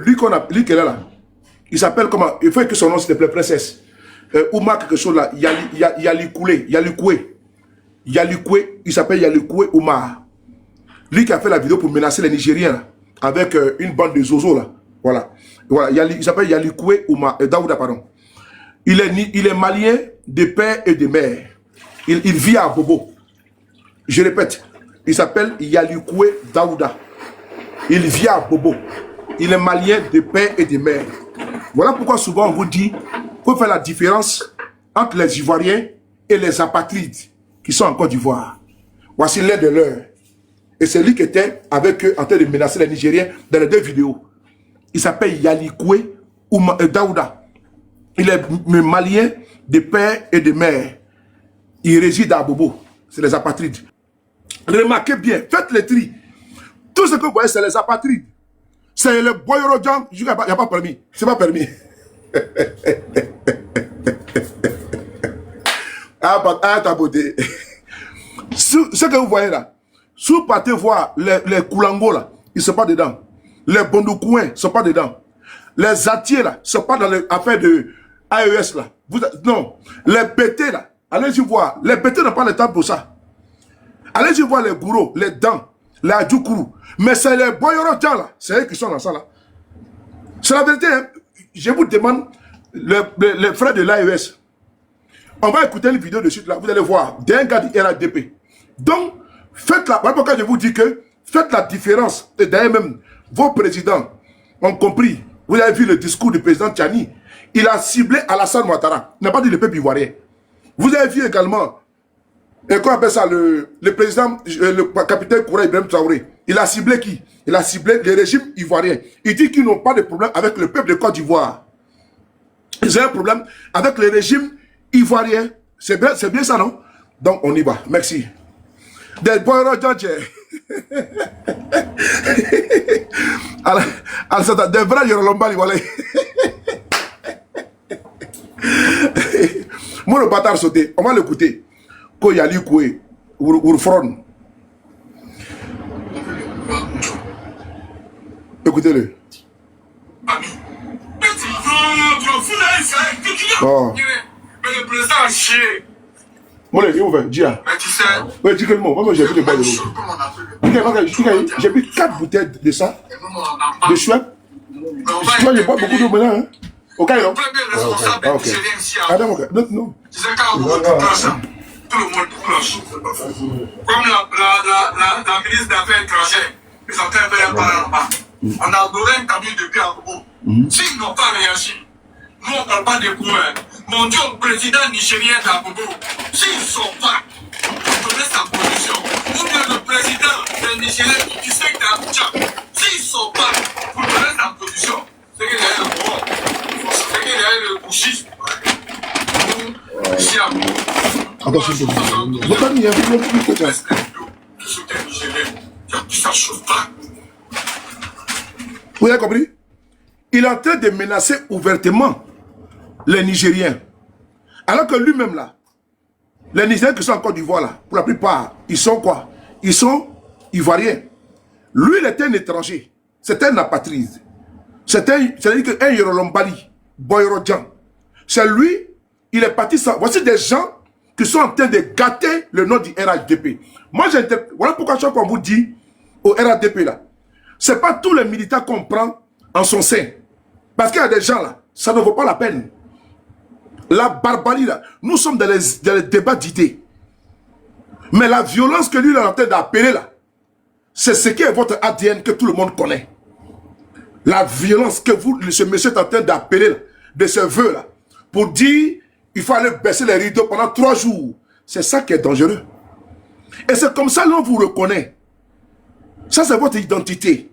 Lui qui est là, il s'appelle comment? Il faut que son nom s'il te plaît, princesse. Ouma quelque chose là, Yalikoué, il s'appelle Yalikoué Ouma. Lui qui a fait la vidéo pour menacer les Nigériens là, avec une bande de zozo là. Voilà. Il s'appelle Yalikoué Ouma, Daouda, pardon. Il est malien de père et de mère. Il vit à Bobo. Je répète, il s'appelle Yalikoué Daouda. Il vit à Bobo. Il est malien de père et de mère. Voilà pourquoi souvent on vous dit qu'il faut faire la différence entre les Ivoiriens et les apatrides qui sont en Côte d'Ivoire. Voici l'un de leurs. Et c'est lui qui était avec eux en train de menacer les Nigériens dans les deux vidéos. Il s'appelle Yalikoué Daouda. Il est malien de père et de mère. Il réside à Bobo. C'est les apatrides. Remarquez bien, faites le tri. Tout ce que vous voyez, c'est les apatrides. C'est le Boyorojan. Il n'y a pas permis. C'est pas permis. Ta beauté. Ce que vous voyez là, si vous partez voir les Koulango là, ils ne sont pas dedans. Les Bondoukouins ne sont pas dedans. Les Atiers là, ne sont pas dans l'affaire de AES là. Non. Les BT là, allez-y voir. Les BT n'ont pas le temps pour ça. Allez-y voir les Gouro, les Dents, les Adjoukourou. Mais c'est les Boyorojan là, c'est eux qui sont dans ça là. C'est la vérité, hein. Je vous demande, les frères de l'AES, on va écouter une vidéo de suite là, vous allez voir, d'un gars du RADP. Donc, faites la, voilà pourquoi je vous dis que, faites la différence. Et d'ailleurs même, vos présidents ont compris. Vous avez vu le discours du président Tchani. Il a ciblé Alassane Ouattara. Il n'a pas dit le peuple ivoirien. Vous avez vu également, et qu'on appelle ça, le président, le capitaine Koura Ibrahim Traoré. Il a ciblé qui? Il a ciblé les régimes ivoiriens. Il dit qu'ils n'ont pas de problème avec le peuple de Côte d'Ivoire. Ils ont un problème avec le régime ivoirien. C'est bien ça, non? Donc, on y va. Merci. Des boyros George. Alors, des vrais Yorolombali, voilà. Moi, le bâtard sauté. On va l'écouter. Ko yali koué, Ourfron. Écoutez-le. Oh. Mais le président a chié. Moi, il est ouvert, Dia. Mais tu sais. Oui, dis que le mot. Moi, j'ai vu le bail de l'eau. J'ai vu 4 bouteilles de ça. De Schweppes. Tu vois, j'ai pas beaucoup d'eau maintenant. Hein. Ok, non? Le premier responsable nigérien ici. Adam, ok. Non. Tu sais, quand on cloche, tout le monde cloche. Comme la ministre des Affaires étrangères, ils sont en train de faire là-bas. On a adoré un camion depuis à Bobo. S'ils n'ont pas réagi, nous on ne parle pas des coureurs. Mon Dieu, le président nigérien d'Abobo, s'ils ne sont pas, vous donnez sa position. Ou bien le président des Nigériens qui sait que d'Abuja, s'ils ne sont pas, vous donnez sa position. C'est qu'il y a le courant. C'est qu'il y a le bouchisme. Nous, ici à Bobo. Attention, vous il y a plus de ça. Tout ce qui est Nigérien, il n'y a plus ça chauffe pas. Vous avez compris? Il est en train de menacer ouvertement les Nigériens. Alors que lui-même là, les Nigériens qui sont en Côte d'Ivoire là, pour la plupart, ils sont quoi? Ils sont Ivoiriens. Lui, il est un étranger. C'est un apatride. C'est-à-dire qu'un Yorolombali, Boyorojan. C'est lui, il est parti sans... Voici des gens qui sont en train de gâter le nom du RHDP. Moi, voilà pourquoi chaque fois on vous dit au RHDP là, c'est pas tous les militaires qu'on prend en son sein. Parce qu'il y a des gens là, ça ne vaut pas la peine. La barbarie là, nous sommes dans les débats d'idées. Mais la violence que lui est en train d'appeler là, c'est ce qui est votre ADN que tout le monde connaît. La violence que ce monsieur est en train d'appeler là, de ce vœu là, pour dire il faut aller baisser les rideaux pendant 3 jours. C'est ça qui est dangereux. Et c'est comme ça l'on vous reconnaît. Ça, c'est votre identité.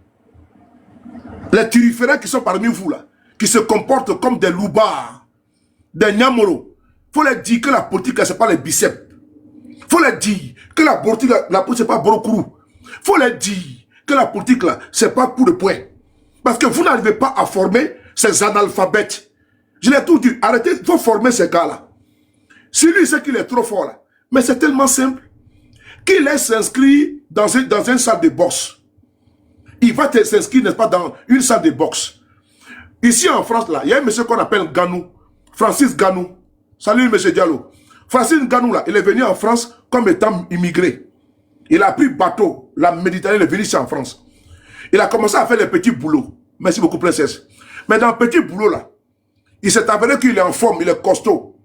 Les turiféraires qui sont parmi vous, là, qui se comportent comme des loubards, des nyamoro, il faut leur dire que la politique, ce n'est pas les biceps. Il faut leur dire que la politique, ce n'est pas Borokourou. Il faut leur dire que la politique, ce n'est pas pour le point. Parce que vous n'arrivez pas à former ces analphabètes. Je l'ai tout dit, arrêtez, il faut former ces gars-là. Si lui sait qu'il est trop fort, là, mais c'est tellement simple. Qu'il laisse s'inscrire dans une salle de boxe. Il va s'inscrire, n'est-ce pas, dans une salle de boxe. Ici en France, là, il y a un monsieur qu'on appelle Ganou, Francis Ganou. Salut, monsieur Diallo. Francis Ganou, là, il est venu en France comme étant immigré. Il a pris bateau, la Méditerranée, il est venu ici en France. Il a commencé à faire les petits boulots. Merci beaucoup, princesse. Mais dans le petit boulot, là, il s'est avéré qu'il est en forme, il est costaud.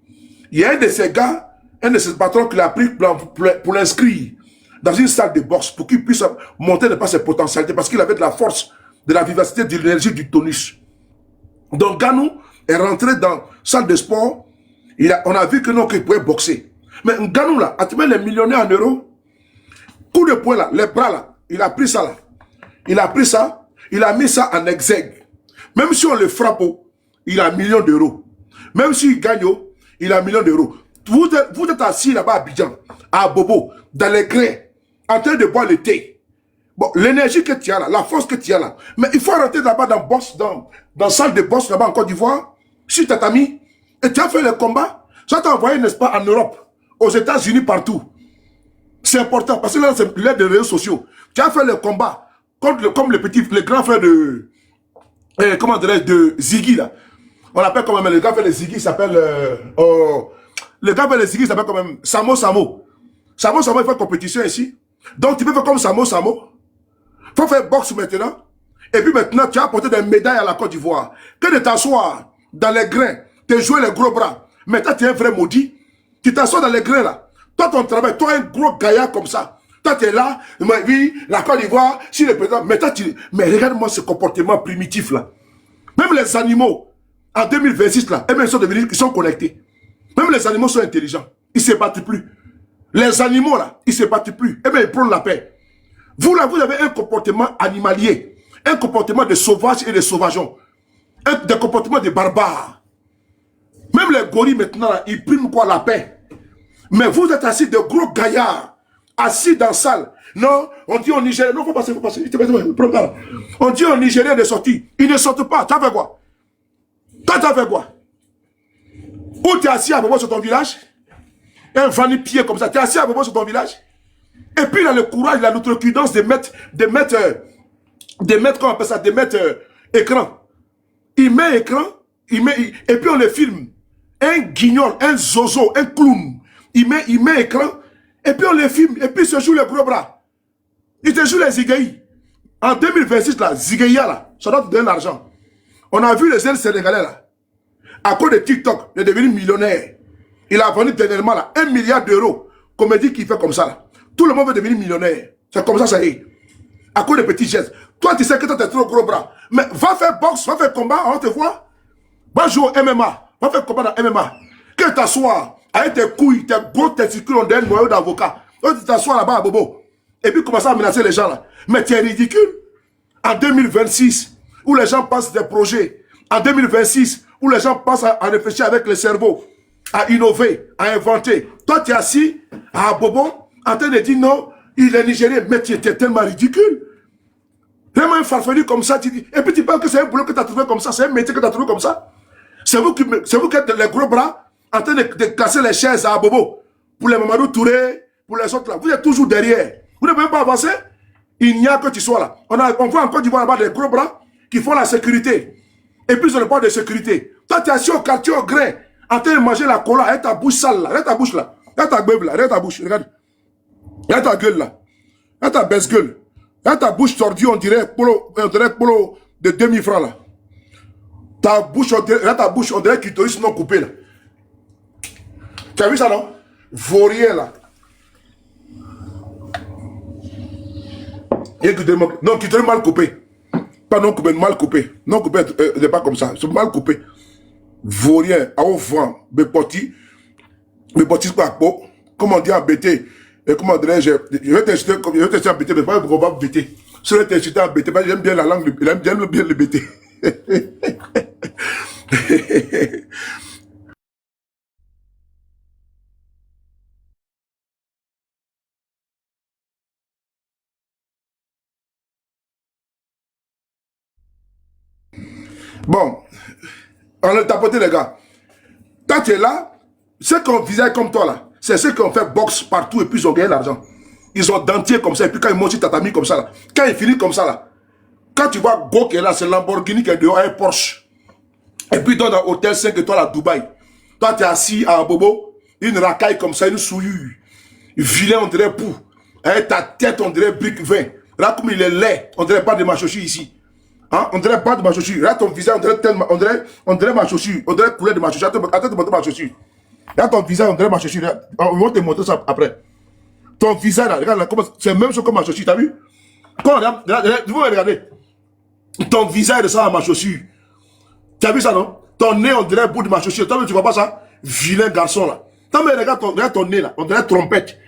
Il y a un de ces gars, un de ces patrons qu'il a pris pour l'inscrire dans une salle de boxe pour qu'il puisse monter de par ses potentialités parce qu'il avait de la force, de la vivacité, de l'énergie, du tonus. Donc Ganou est rentré dans la salle de sport. On a vu que non, qu'il pouvait boxer. Mais Ganou là, a trouvé les millionnaires en euros. Coup de poing là, les bras là, il a pris ça là. Il a pris ça, il a mis ça en exergue. Même si on le frappe, il a 1 million d'euros. Même s'il gagne, il a 1 million d'euros. Vous êtes assis là-bas à Abidjan, à Bobo, dans les grains, en train de boire le thé. Bon, l'énergie que tu as là, la force que tu as là. Mais il faut rentrer là-bas dans la salle de boxe là-bas en Côte d'Ivoire, sur tatami, et tu as fait le combat. Ça t'a envoyé, n'est-ce pas, en Europe, aux États-Unis, partout. C'est important, parce que là, c'est l'aide des réseaux sociaux. Tu as fait le combat, comme le grand frère de, comment dirais-je, de Ziggy, là. On l'appelle quand même, le gars fait le Ziggy, il s'appelle, le gars fait le Ziggy, il s'appelle quand même Samo Samo. Samo Samo, il fait compétition ici. Donc, tu peux faire comme Samo Samo. Il faut faire boxe maintenant. Et puis maintenant, tu as apporté des médailles à la Côte d'Ivoire. Que de t'asseoir dans les grains, te jouer les gros bras. Maintenant, tu es un vrai maudit. Tu t'assois dans les grains là. Toi, ton travail, toi, un gros gaillard comme ça. Toi, tu es là, oui, la Côte d'Ivoire, si le président. Mais regarde-moi ce comportement primitif là. Même les animaux, en 2026 là, ils sont devenus, ils sont connectés. Même les animaux sont intelligents. Ils ne se battent plus. Les animaux là, ils ne se battent plus. Ils prennent la paix. Vous là, vous avez un comportement animalier. Un comportement de sauvage et de sauvageon. Des comportements de barbares. Même les gorilles maintenant, là, ils priment quoi, la paix. Mais vous êtes assis de gros gaillards. Assis dans la salle. Non, on dit au Nigeria. Non, faut passer. On dit au Nigeria de sortir. Ils ne sortent pas. Tu as fait quoi? Toi, tu as fait quoi? Où tu es assis à Bobo sur ton village? Un vani-pied comme ça. Tu es assis à Bobo sur ton village? Et puis il a le courage, il a l'outrecuidance de mettre, comment on appelle ça, de mettre écran. Il met écran, et puis on le filme. Un guignol, un zozo, un clown. Il met écran, et puis on le filme, et puis il se joue les gros bras. Il te joue les zigayis. En 2026, là, zigayia, là, ça doit te donner l'argent. On a vu les jeunes sénégalais, là. À cause de TikTok, il est devenu millionnaire. Il a vendu dernièrement, là, 1 milliard d'euros. Comédie qui fait comme ça, là. Tout le monde veut devenir millionnaire. C'est comme ça, ça y est. À cause de petits gestes. Toi, tu sais que toi, tu as trop gros bras. Mais va faire boxe, va faire combat, on te voit. Va jouer au MMA. Va faire combat dans MMA. Que tu t'assois avec tes couilles, tes gros testicules, on donne un noyau d'avocat. Tu t'assois là-bas à Bobo. Et puis commence à menacer les gens là. Mais tu es ridicule. En 2026, où les gens passent des projets. En 2026, où les gens passent à réfléchir avec le cerveau. À innover, à inventer. Toi, tu es assis à Bobo. En train de dire non, il est nigérien, mais tu étais tellement ridicule. Vraiment un farfelu comme ça, tu dis. Et puis tu penses que c'est un boulot que tu as trouvé comme ça, c'est un métier que tu as trouvé comme ça. C'est vous qui êtes les gros bras en train de casser les chaises à Bobo. Pour les Mamadou Touré, pour les autres là. Vous êtes toujours derrière. Vous ne pouvez pas avancer. Il n'y a que tu sois là. On voit encore du là-bas des gros bras qui font la sécurité. Et puis ils ne pas de sécurité. Toi, tu es assis au quartier au grain, en train de manger la cola avec ta bouche sale là. Regarde ta bouche là. Regarde ta gueule là. Regarde ta bouche. Regarde. Regarde ta gueule là. Regarde ta baisse gueule. Regarde ta bouche tordue, on dirait polo de 2000 francs là. Ta bouche, on dirait clitoris non coupé là. Tu as vu ça non? Vaurien là. Non, clitoris mal coupé. Pas non coupé, mal coupé. Non coupé, n'est pas comme ça. C'est mal coupé. Vaurien, à haut vent, Bepoti quoi, comme on dit en BT. Et comment dirais-je, je vais t'insulter en BT, mais pas un probable BT. Si je vais t'insulter en BT, j'aime bien la langue, j'aime bien le BT. Bon, on a tapoté les gars. Quand tu es là, ceux qui ont visage comme toi là, c'est ceux qui ont fait boxe partout et puis ils ont gagné l'argent. Ils ont dentier comme ça, et puis quand ils montent sur tatami comme ça là, quand ils finissent comme ça là, quand tu vois Go qui est là, c'est Lamborghini qui est dehors, un Porsche. Et puis, dans un hôtel 5 étoiles à Dubaï. Toi, tu es assis à Bobo, une racaille comme ça, une souillure. Vilain, on dirait pou. Hein, ta tête, on dirait brique vin. Là, comme il est laid, on dirait pas de ma chaussure ici. Hein? On dirait pas de ma chaussure. Là, ton visage, on dirait ma chaussure. On dirait couleur de ma chaussure. Attends de montrer ma chaussure. Là, ton visage, on dirait ma chaussure. Là, on va te montrer ça après. Ton visage, là, regarde là, c'est la même chose que ma chaussure, t'as vu? Quand vous regardez. Ton visage ressemble à ma chaussure. Tu as vu ça, non? Ton nez, on dirait le bout de ma chaussure. Toi, tu vois pas ça? Vilain garçon, là. Toi, mais regarde ton nez, là. On dirait trompette.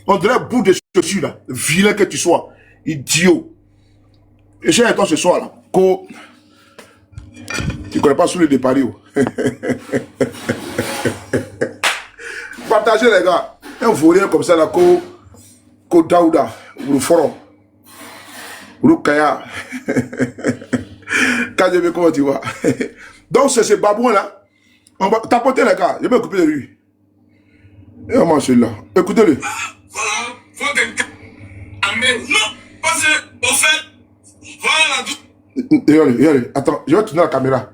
On dirait le bout de chaussure, là. Vilain que tu sois. Idiot. Et j'ai toi ce soir, là. Tu connais pas sous les départs. Partagez, les gars. Un vaurien comme ça, là. Ko Daouda. Ou le forum. Ou le Kaya. Quand je vais, comment tu vois. Donc, c'est ce babouin-là. On va tapoter, les gars. Je vais m'occuper de lui. Et on mange celui-là. Écoutez-le. Voilà, faut que... Amen. Non, parce que, au fait, voilà. Regardez, attends, je vais tourner la caméra.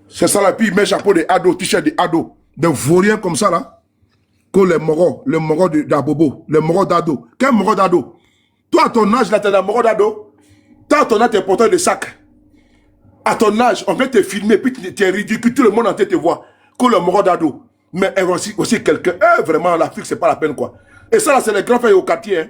C'est ça là, puis il met chapeau de ado, t-shirt de ado. Des vauriens comme ça là. Comme les morons d'Abobo, les morons d'ado. Quel moron d'ado? Toi, à ton âge, là, t'es un moron d'ado. Toi, à ton âge, t'es porteur de sac. À ton âge, on vient te filmer, puis tu es ridicule, tout le monde en tête te voit. Comme le moron d'ado. Mais aussi quelqu'un, vraiment, l'Afrique, c'est pas la peine, quoi. Et ça, là, c'est les grands frères au quartier, hein.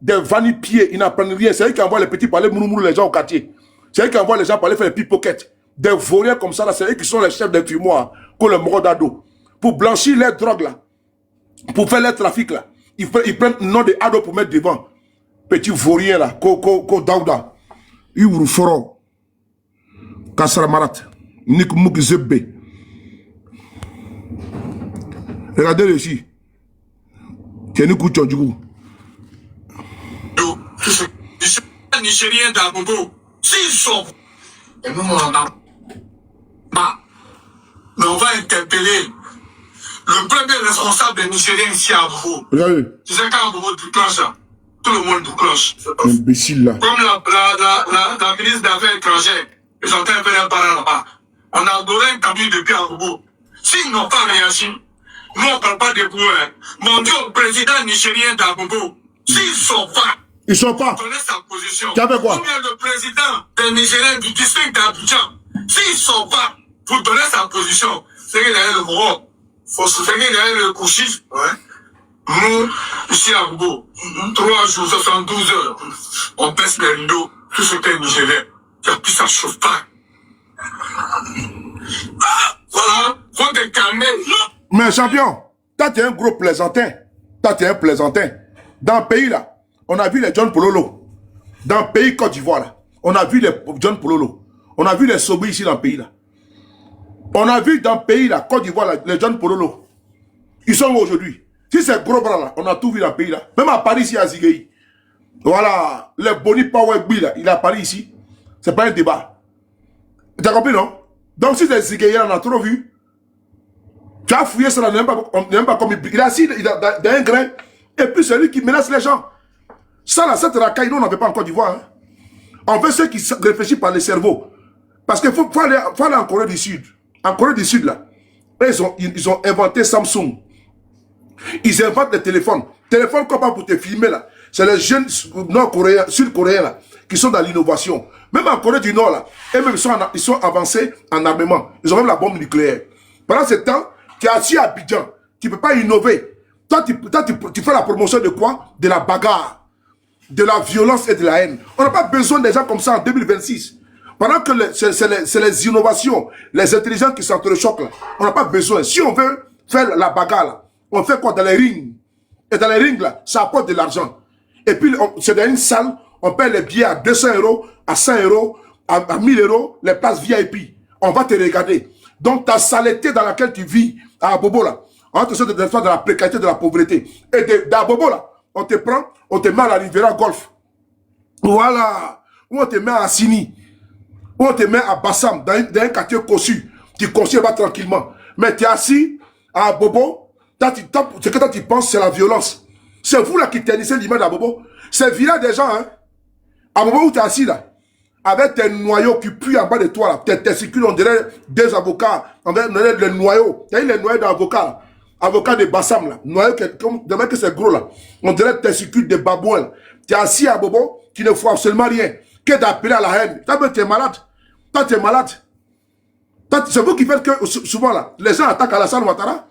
Des vanipiers, ils n'apprennent rien. C'est eux qui envoient les petits parler mounou les gens au quartier. C'est eux qui envoient les gens parler faire les pickpockets. Des vauriens comme ça, là, c'est eux qui sont les chefs des fumoirs, comme le moron d'ado. Pour blanchir les drogues, là. Pour faire les trafics, là. Ils prennent le nom de ado pour mettre devant. Petit vaurien, là. Ko Daouda. Iwuru Foro. Kassara Marat. Nik Mouk Zebbe. Regardez ici. Tiens, coup du coup. Les Nigériens d'Abobo, s'ils sont... Et nous, on a... Mais on va interpeller le premier responsable des Nigériens ici à Abobo. Regardez. Tu sais qu'à Abobo, tu clenches là. Tout le monde clenche. Imbécile là. Comme la ministre des Affaires étrangères, ils sont en train de faire un parler là-bas. On a donné un camion depuis Abobo. S'ils n'ont pas réagi, nous on ne parle pas de vous. Hein. Mon Dieu, le président nigérien d'Abobo, s'ils sont pas... Ils sont pas. Donnez sa position. Tu as fait quoi? Combien le président des Nigériens du district d'Abidjan, s'ils sont pas, vous donnez sa position. C'est qu'il y a le moro. Faut se faire qu'il y a le couchis. Ouais. Nous, ici à Bobo, 3 jours, 72 heures, on baisse les rideaux, tout ce qui est Nigérien. Et puis ça chauffe pas. Voilà, faut te calmer. Mais champion, toi tu es un gros plaisantin. Toi tu es un plaisantin. Dans le pays là, on a vu les John Pololo. Dans le pays Côte d'Ivoire là, on a vu les John Pololo. On a vu les Sobi ici dans le pays là. On a vu dans le pays là, Côte d'Ivoire là, les John Pololo. Ils sont où aujourd'hui? Si c'est gros bras là, on a tout vu dans le pays là. Même à Paris ici à Zigueï. Voilà, le Boni Power B là, il est à Paris ici. C'est pas un débat. Tu as compris non? Donc si c'est Zigueï là, on a trop vu. Tu as fouillé ça là, on n'aime pas comme il est assis dans un grain. Et puis c'est lui qui menace les gens. Ça là, cette racaille, nous on n'en fait pas en Côte d'Ivoire. Hein. On fait ceux qui réfléchissent par le cerveau. Parce qu'il faut aller en Corée du Sud. En Corée du Sud là, ils ont inventé Samsung. Ils inventent les téléphones. Téléphone comme pas pour te filmer là. C'est les jeunes nord-coréens, sud-coréens là, qui sont dans l'innovation. Même en Corée du Nord là, eux-mêmes ils sont avancés en armement. Ils ont même la bombe nucléaire. Pendant ce temps, tu es assis à Abidjan. Tu ne peux pas innover. Toi, tu fais la promotion de quoi? De la bagarre, de la violence et de la haine. On n'a pas besoin des gens comme ça en 2026. Pendant que c'est les innovations, les intelligences qui s'entrechoquent là, on n'a pas besoin. Si on veut faire la bagarre là, on fait quoi? Dans les rings. Et dans les rings là, ça apporte de l'argent. Et puis, c'est dans une salle, on paie les billets à 200 €, à 100 €, à 1000 €, les places VIP. On va te regarder. Donc, ta saleté dans laquelle tu vis à Bobo là, on va te sortir de la précarité, de la pauvreté. Et d'Abobo là, on te prend, on te met à la Riviera Golf. Voilà. Ou on te met à Assini. Ou on te met à Bassam, dans un quartier conçu. Tu conçus là tranquillement. Mais tu es assis à Bobo. Ce que toi tu penses, c'est la violence. C'est vous là qui ternissez l'image d'Abobo. C'est vilain des gens, hein. À Bobo où tu es assis là. avec tes noyaux qui puent en bas de toi, là. Tes testicules, on dirait des avocats, on dirait les noyaux. Tu as les noyaux d'avocats, avocat de Bassam, là. Noyaux, demain que c'est gros, là. On dirait les testicules de babouins, là. Tu es assis à Bobo, qui ne faut absolument rien, que d'appeler à la haine. Tu es malade. Toi, tu es malade. C'est vous qui faites que, souvent, là, les gens attaquent Alassane Ouattara.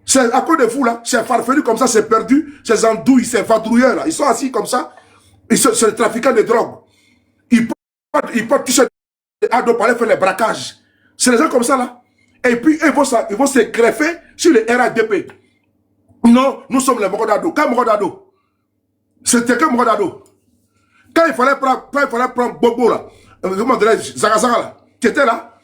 C'est à cause de vous, là. C'est farfelu comme ça, c'est perdu. C'est andouilles, c'est vadrouilleurs, là. Ils sont assis comme ça. C'est les trafiquants de drogue. Ils peuvent toucher à dos pour aller faire les braquages. C'est les gens comme ça, là. Et puis, ils vont se greffer sur les RADP. Non, nous sommes les Morodado. Quel Morodado? C'était que Morodado. Quand il fallait prendre Bobo, là, comment dirais-je, Zagazaga, là, tu étais là.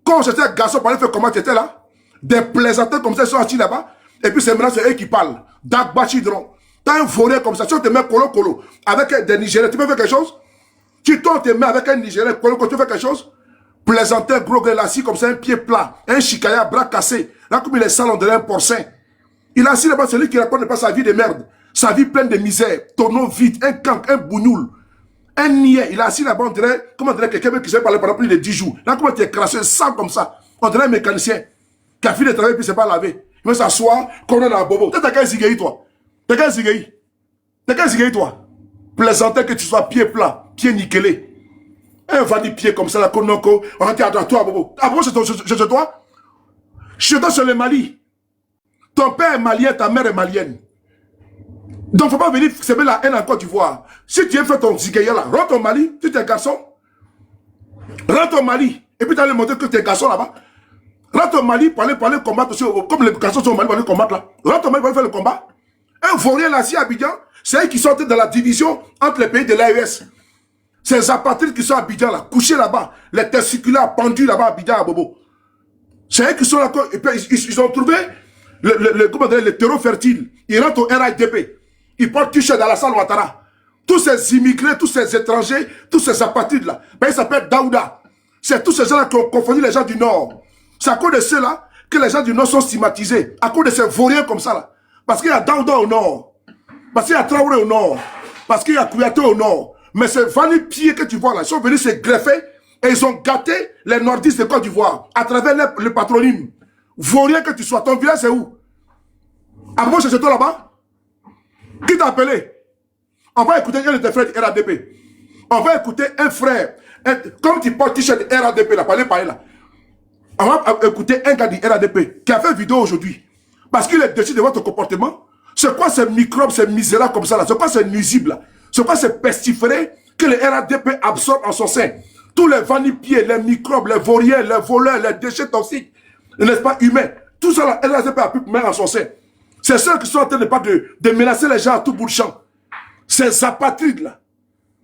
Quand j'étais garçon pour aller faire comment tu étais là. Des plaisantins comme ça, ils sont assis là-bas. Et puis, c'est maintenant, c'est eux qui parlent. Dagba Chidron. T'as un volé comme ça. Si on te met colo avec des Nigériens, tu peux faire quelque chose? Tu te mets avec un Nigérien, colo, tu fais quelque chose? Plaisantin, gros, assis comme ça, un pied plat, un chicaya, bras cassé. Là, comme il est sale, on dirait un porcin. Il est assis là-bas, c'est lui qui raconte pas sa vie de merde. Sa vie pleine de misère, tonneau vide, un canc, un bougnoul, un niais. Il est assis là-bas, on dirait, comment on dirait quelqu'un qui s'est parlé pendant plus de 10 jours. Là, comment tu es crassé, sale comme ça. On dirait un mécanicien qui a fini de travailler puis s'est pas lavé. Il veut s'asseoir, qu'on est dans la bobo. T'as qu'un zigéi, toi. T'as qu'un zigéi, toi. Plaisantin que tu sois pied plat, pied nickelé. Un vani pied comme ça, la konoko, on rentre à toi, bobo. Ah, bobo, c'est toi? Chez toi, c'est le Mali. Ton père est malien, ta mère est malienne. Donc, faut pas venir semer la haine en Côte d'Ivoire. Si tu veux faire ton zigéi là, rentre au Mali, tu es un garçon. Rentre au Mali. Et puis, tu allais montrer que tu es garçon là-bas. Rentre au Mali pour aller combattre aussi, comme les garçons sont au Mali pour aller combattre là. Rentre au Mali pour aller faire le combat. Un vaurien là, si à Abidjan, c'est eux qui sortent de la division entre les pays de l'AES. Ces apatrides qui sont à Abidjan là, couchés là-bas, les testiculaires pendus là-bas à Abidjan à Bobo. C'est eux qui sont là, et puis ils ont trouvé le terreau fertile. Ils rentrent au RADP. Ils portent t-shirt d'Alassane Ouattara. Tous ces immigrés, tous ces étrangers, tous ces apatrides là, ben ils s'appellent Daouda. C'est tous ces gens là qui ont confondu les gens du Nord. C'est à cause de ceux-là que les gens du Nord sont stigmatisés. À cause de ces vauriens comme ça là. Parce qu'il y a Daouda au Nord. Parce qu'il y a Traoré au Nord. Parce qu'il y a Kouyaté au Nord. Mais ces vani-pieds que tu vois là, ils sont venus se greffer et ils ont gâté les nordistes de Côte d'Ivoire à travers le patronyme. Vaurien que tu sois. Ton village c'est où? À moi, c'est toi là-bas? Qui t'a appelé? On va écouter un de tes frères du RADP. On va écouter un frère. Comme tu portes t-shirt du RADP là, parlez là. On va écouter un gars du RADP qui a fait une vidéo aujourd'hui. Parce qu'il est déçu de votre comportement. C'est quoi ces microbes, ces misérables comme ça là? C'est quoi ces nuisibles là? C'est quoi ces pestiférés que le RADP absorbe en son sein? Tous les vanipiers, les microbes, les vauriens, les voleurs, les déchets toxiques, n'est-ce pas, humains. Tout ça là, le RADP a pu mettre en son sein. C'est ceux qui sont en train de menacer les gens à tout bout de champ. Ces apatrides là.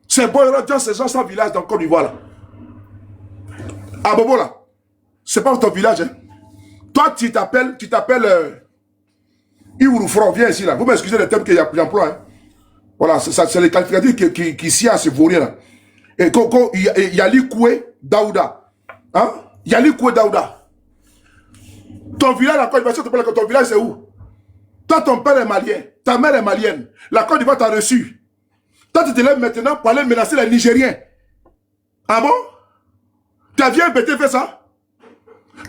Ces boyards, ces gens sans village dans le Côte d'Ivoire là. À Bobo là. C'est pas ton village, hein. Toi, tu t'appelles Iwurufro, viens ici là. Vous m'excusez le terme que j'emploie, hein. Voilà, c'est les qualificatifs qui s'y a ce vaurien là. Et Yali Koué Daouda. Hein? Yali Koué Daouda. Ton village, la Côte d'Ivoire, que ton village c'est où? Toi, ton père est malien, ta mère est malienne. La Côte d'Ivoire t'a reçu. Toi, tu te lèves maintenant pour aller menacer les Nigériens. Ah bon? T'as vu un BT faire ça?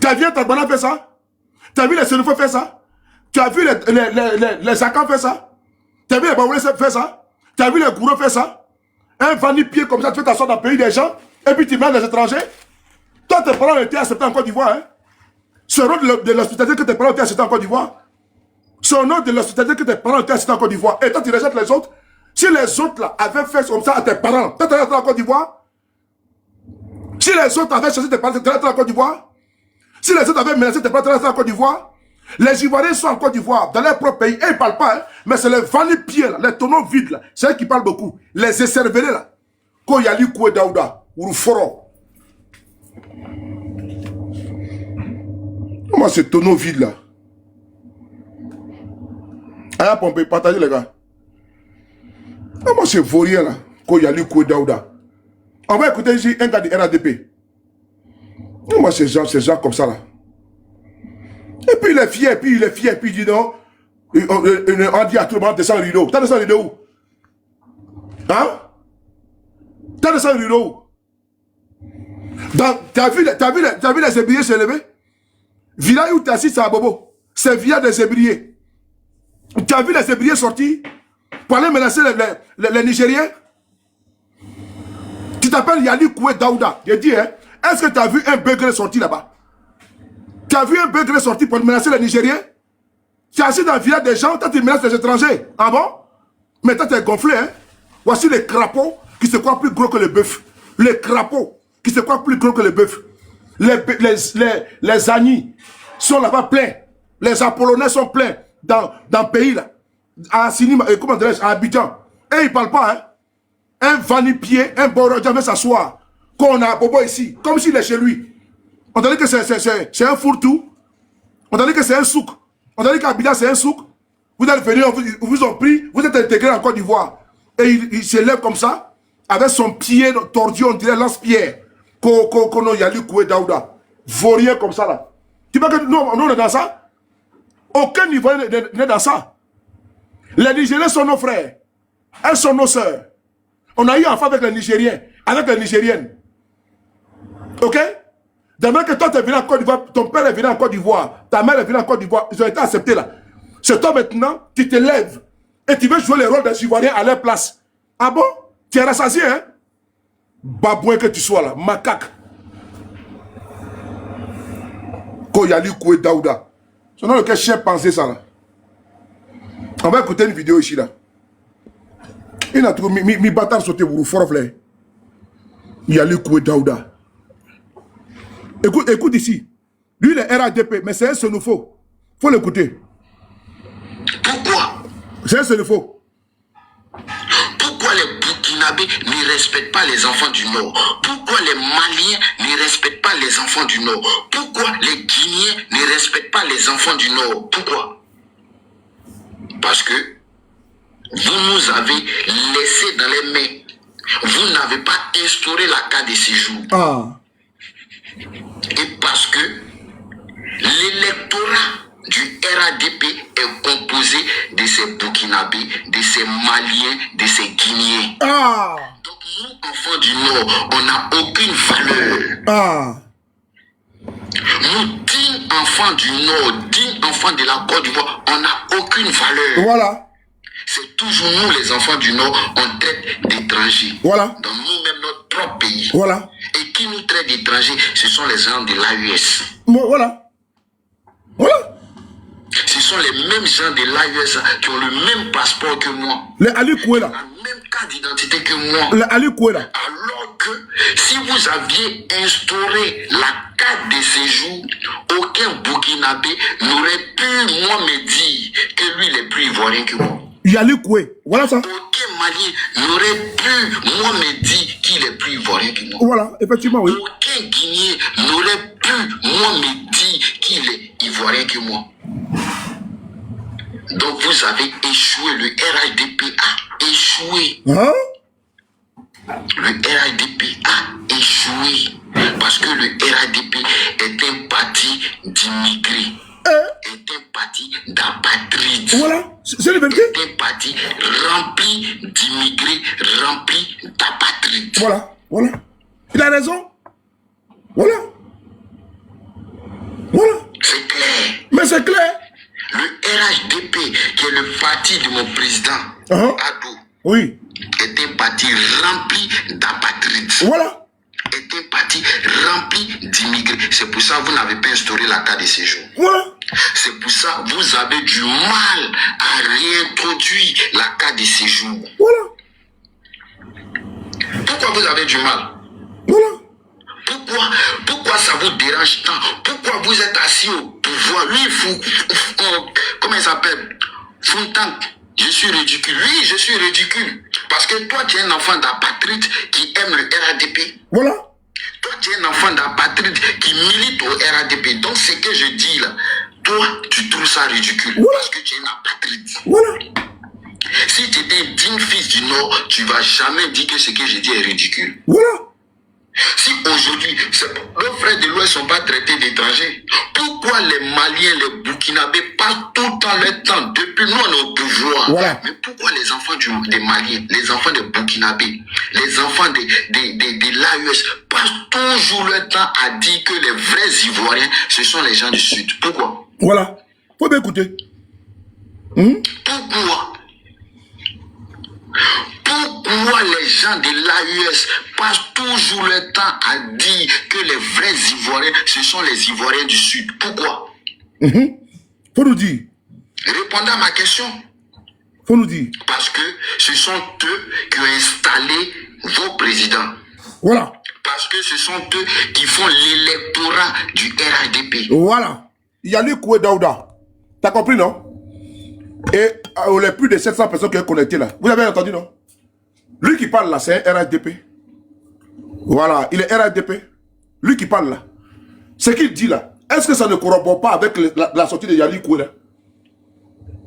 T'as vu un Tagbana faire ça? T'as vu les Sénéfaux faire ça? Tu as vu les Akans faire ça? T'as vu les Baoulés faire ça? T'as vu les Gourous faire ça? Un vani-pied comme ça, tu fais t'asseoir dans le pays des gens, et puis tu mets les étrangers. Toi, tes parents étaient acceptés en Côte d'Ivoire, hein? Ce rôle de l'hospitalité que tes parents étaient acceptés en Côte d'Ivoire. Ce nom de l'hospitalité que tes parents étaient acceptés en Côte d'Ivoire. Et toi, tu rejettes les autres. Si les autres là avaient fait comme ça à tes parents, toi, tu es en Côte d'Ivoire. Si les autres avaient cherché tes parents, tu es en Côte d'Ivoire. Si les autres avaient menacé tes parents, tu es en Côte d'Ivoire. Les Ivoiriens sont en Côte d'Ivoire, dans leur propre pays, et ils ne parlent pas, hein, mais c'est les vani-pieds, les tonneaux vides, là, c'est eux qui parlent beaucoup. Les écervelés, là. Koyali Koué Daouda, Uruforo. Comment ces tonneaux vides, là? Ah, on peut partager, les gars. Comment ces vauriens, là? Koyali Koué Daouda. On va écouter ici un gars du RADP. Moi, ces gens comme ça, là. Et puis il est fier, puis il dit non. On dit à tout le monde, descends le rideau. T'as descendu le rideau où? Hein? T'as descendu le rideau où? T'as vu les ébriers se lever? Village où tu assis, c'est à Bobo. C'est via des ébriers. Tu as vu les ébriers sortir pour aller menacer les Nigériens? Tu t'appelles Yali Koué Daouda. Je dis, hein, est-ce que tu as vu un beugre sortir là-bas? Tu as vu un beugre sortir pour menacer les Nigériens? Tu es assis dans le village des gens, toi tu menaces les étrangers. Ah bon? Mais toi tu es gonflé, hein? Voici les crapauds qui se croient plus gros que le bœuf. Les crapauds qui se croient plus gros que le bœuf. Les agnis sont là-bas pleins. Les Apollonais sont pleins dans le pays là. À Sinima, comment dirais-je, à Abidjan. Et ils ne parlent pas, hein? Un vanipier, un borodja vient s'asseoir. Qu'on a Bobo ici, comme s'il est chez lui. On t'a dit que c'est un fourre-tout. On t'a dit que c'est un souk. On t'a dit qu'Abidjan c'est un souk. Vous êtes venus, on vous ont pris, vous êtes intégrés en Côte d'Ivoire. Et il se lève comme ça, avec son pied tordu, on dirait lance-pierre. Kono Yali Koué Daouda. Vaurien comme ça là. Tu vois que nous on est dans ça? Aucun niveau n'est dans ça. Les Nigériens sont nos frères. Elles sont nos sœurs. On a eu enfant avec les Nigériens, avec les Nigériennes. Ok? Demain que toi tu es venu en Côte d'Ivoire, ton père est venu en Côte d'Ivoire, ta mère est venue en Côte d'Ivoire, ils ont été acceptés là. C'est toi maintenant, tu te lèves et tu veux jouer le rôle des Ivoiriens à leur place. Ah bon? Tu es rassasié, hein? Babouin que tu sois là, macaque. Koyali Koué Daouda. C'est dans lequel chien pensait ça là. On va écouter une vidéo ici là. Il a trouvé mi bâtard sauté pour fort fleur. Yali Koué Daouda. Écoute ici. Lui il est RADP, mais c'est un xénophobe. Faut l'écouter. Pourquoi? C'est un xénophobe. Pourquoi les Burkinabés ne respectent pas les enfants du Nord? Pourquoi les Maliens ne respectent pas les enfants du Nord? Pourquoi les Guinéens ne respectent pas les enfants du Nord? Pourquoi? Parce que vous nous avez laissés dans les mains. Vous n'avez pas instauré la carte de séjour. Ah. Et parce que l'électorat du RADP est composé de ces Burkinabés, de ces Maliens, de ces Guinéens. Ah. Donc nous, enfants du Nord, on n'a aucune valeur. Ah. Nous, dignes enfants du Nord, dignes enfants de la Côte d'Ivoire, on n'a aucune valeur. Voilà. C'est toujours nous, les enfants du Nord, on traite d'étrangers. Voilà. Dans nous-mêmes, notre propre pays. Voilà. Et qui nous traite d'étrangers, ce sont les gens de l'AES. Voilà. Voilà. Ce sont les mêmes gens de l'AES qui ont le même passeport que moi. Les Ali Koué là. La même carte d'identité que moi. Les Ali Koué là. Alors que si vous aviez instauré la carte de séjour, aucun Burkinabé n'aurait pu, moi, me dire que lui, il est plus ivoirien que moi. Yali Koué. Voilà ça. Aucun Malien n'aurait pu, moi, me dire qu'il est plus ivoirien que moi. Voilà, effectivement, oui. Aucun Guinéen n'aurait pu, moi, me dire qu'il est ivoirien que moi. Donc vous avez échoué, le RADP a échoué. Hein? Le RADP a échoué parce que le RADP est un parti d'immigrés, est un parti d'apatrides. Voilà, c'est le vérité. Est un parti rempli d'immigrés, rempli d'apatrides. Voilà, voilà. Il a raison. Voilà. Voilà. C'est clair. Mais c'est clair. Le RHDP, qui est le parti de mon président, Adou, oui, est un parti rempli d'apatrides. Voilà. Est un parti rempli d'immigrés. C'est pour ça que vous n'avez pas instauré la carte de séjour. Voilà. C'est pour ça que vous avez du mal à réintroduire la carte de séjour. Voilà. Pourquoi vous avez du mal? Voilà. Pourquoi ça vous dérange tant? Pourquoi vous êtes assis au pouvoir? Lui, comment il s'appelle? Fontan, je suis ridicule. Oui, je suis ridicule. Parce que toi, tu es un enfant d'apatride qui aime le RADP. Voilà. Toi, tu es un enfant d'apatride qui milite au RADP. Donc, ce que je dis là, toi, tu trouves ça ridicule. Voilà. Parce que tu es un apatride. Voilà. Si tu étais un digne fils du Nord, tu ne vas jamais dire que ce que je dis est ridicule. Voilà. Si aujourd'hui, nos frères de l'Ouest ne sont pas traités d'étrangers, pourquoi Pourquoi les Maliens, les Burkinabés passent tout le temps le temps, depuis nous on est au pouvoir, voilà. mais pourquoi les enfants des Maliens, les enfants des Burkinabés, les enfants de l'AES passent toujours le temps à dire que les vrais Ivoiriens, ce sont les gens du Sud? Pourquoi? Voilà. Faut bien écouter. Pourquoi? Pourquoi les gens de l'AES passent toujours le temps à dire que les vrais Ivoiriens, ce sont les Ivoiriens du Sud? Pourquoi? Faut nous dire. Répondez à ma question. Faut nous dire. Parce que ce sont eux qui ont installé vos présidents. Voilà. Parce que ce sont eux qui font l'électorat du RHDP. Voilà. Il y a lui Koué Daouda. T'as compris, non? Et les plus de 700 personnes qui sont connectées là. Vous avez entendu, non? Lui qui parle là, c'est un RHDP. Voilà, il est RHDP. Lui qui parle là. Ce qu'il dit là, est-ce que ça ne corrobore pas avec la sortie de Yali Koué là?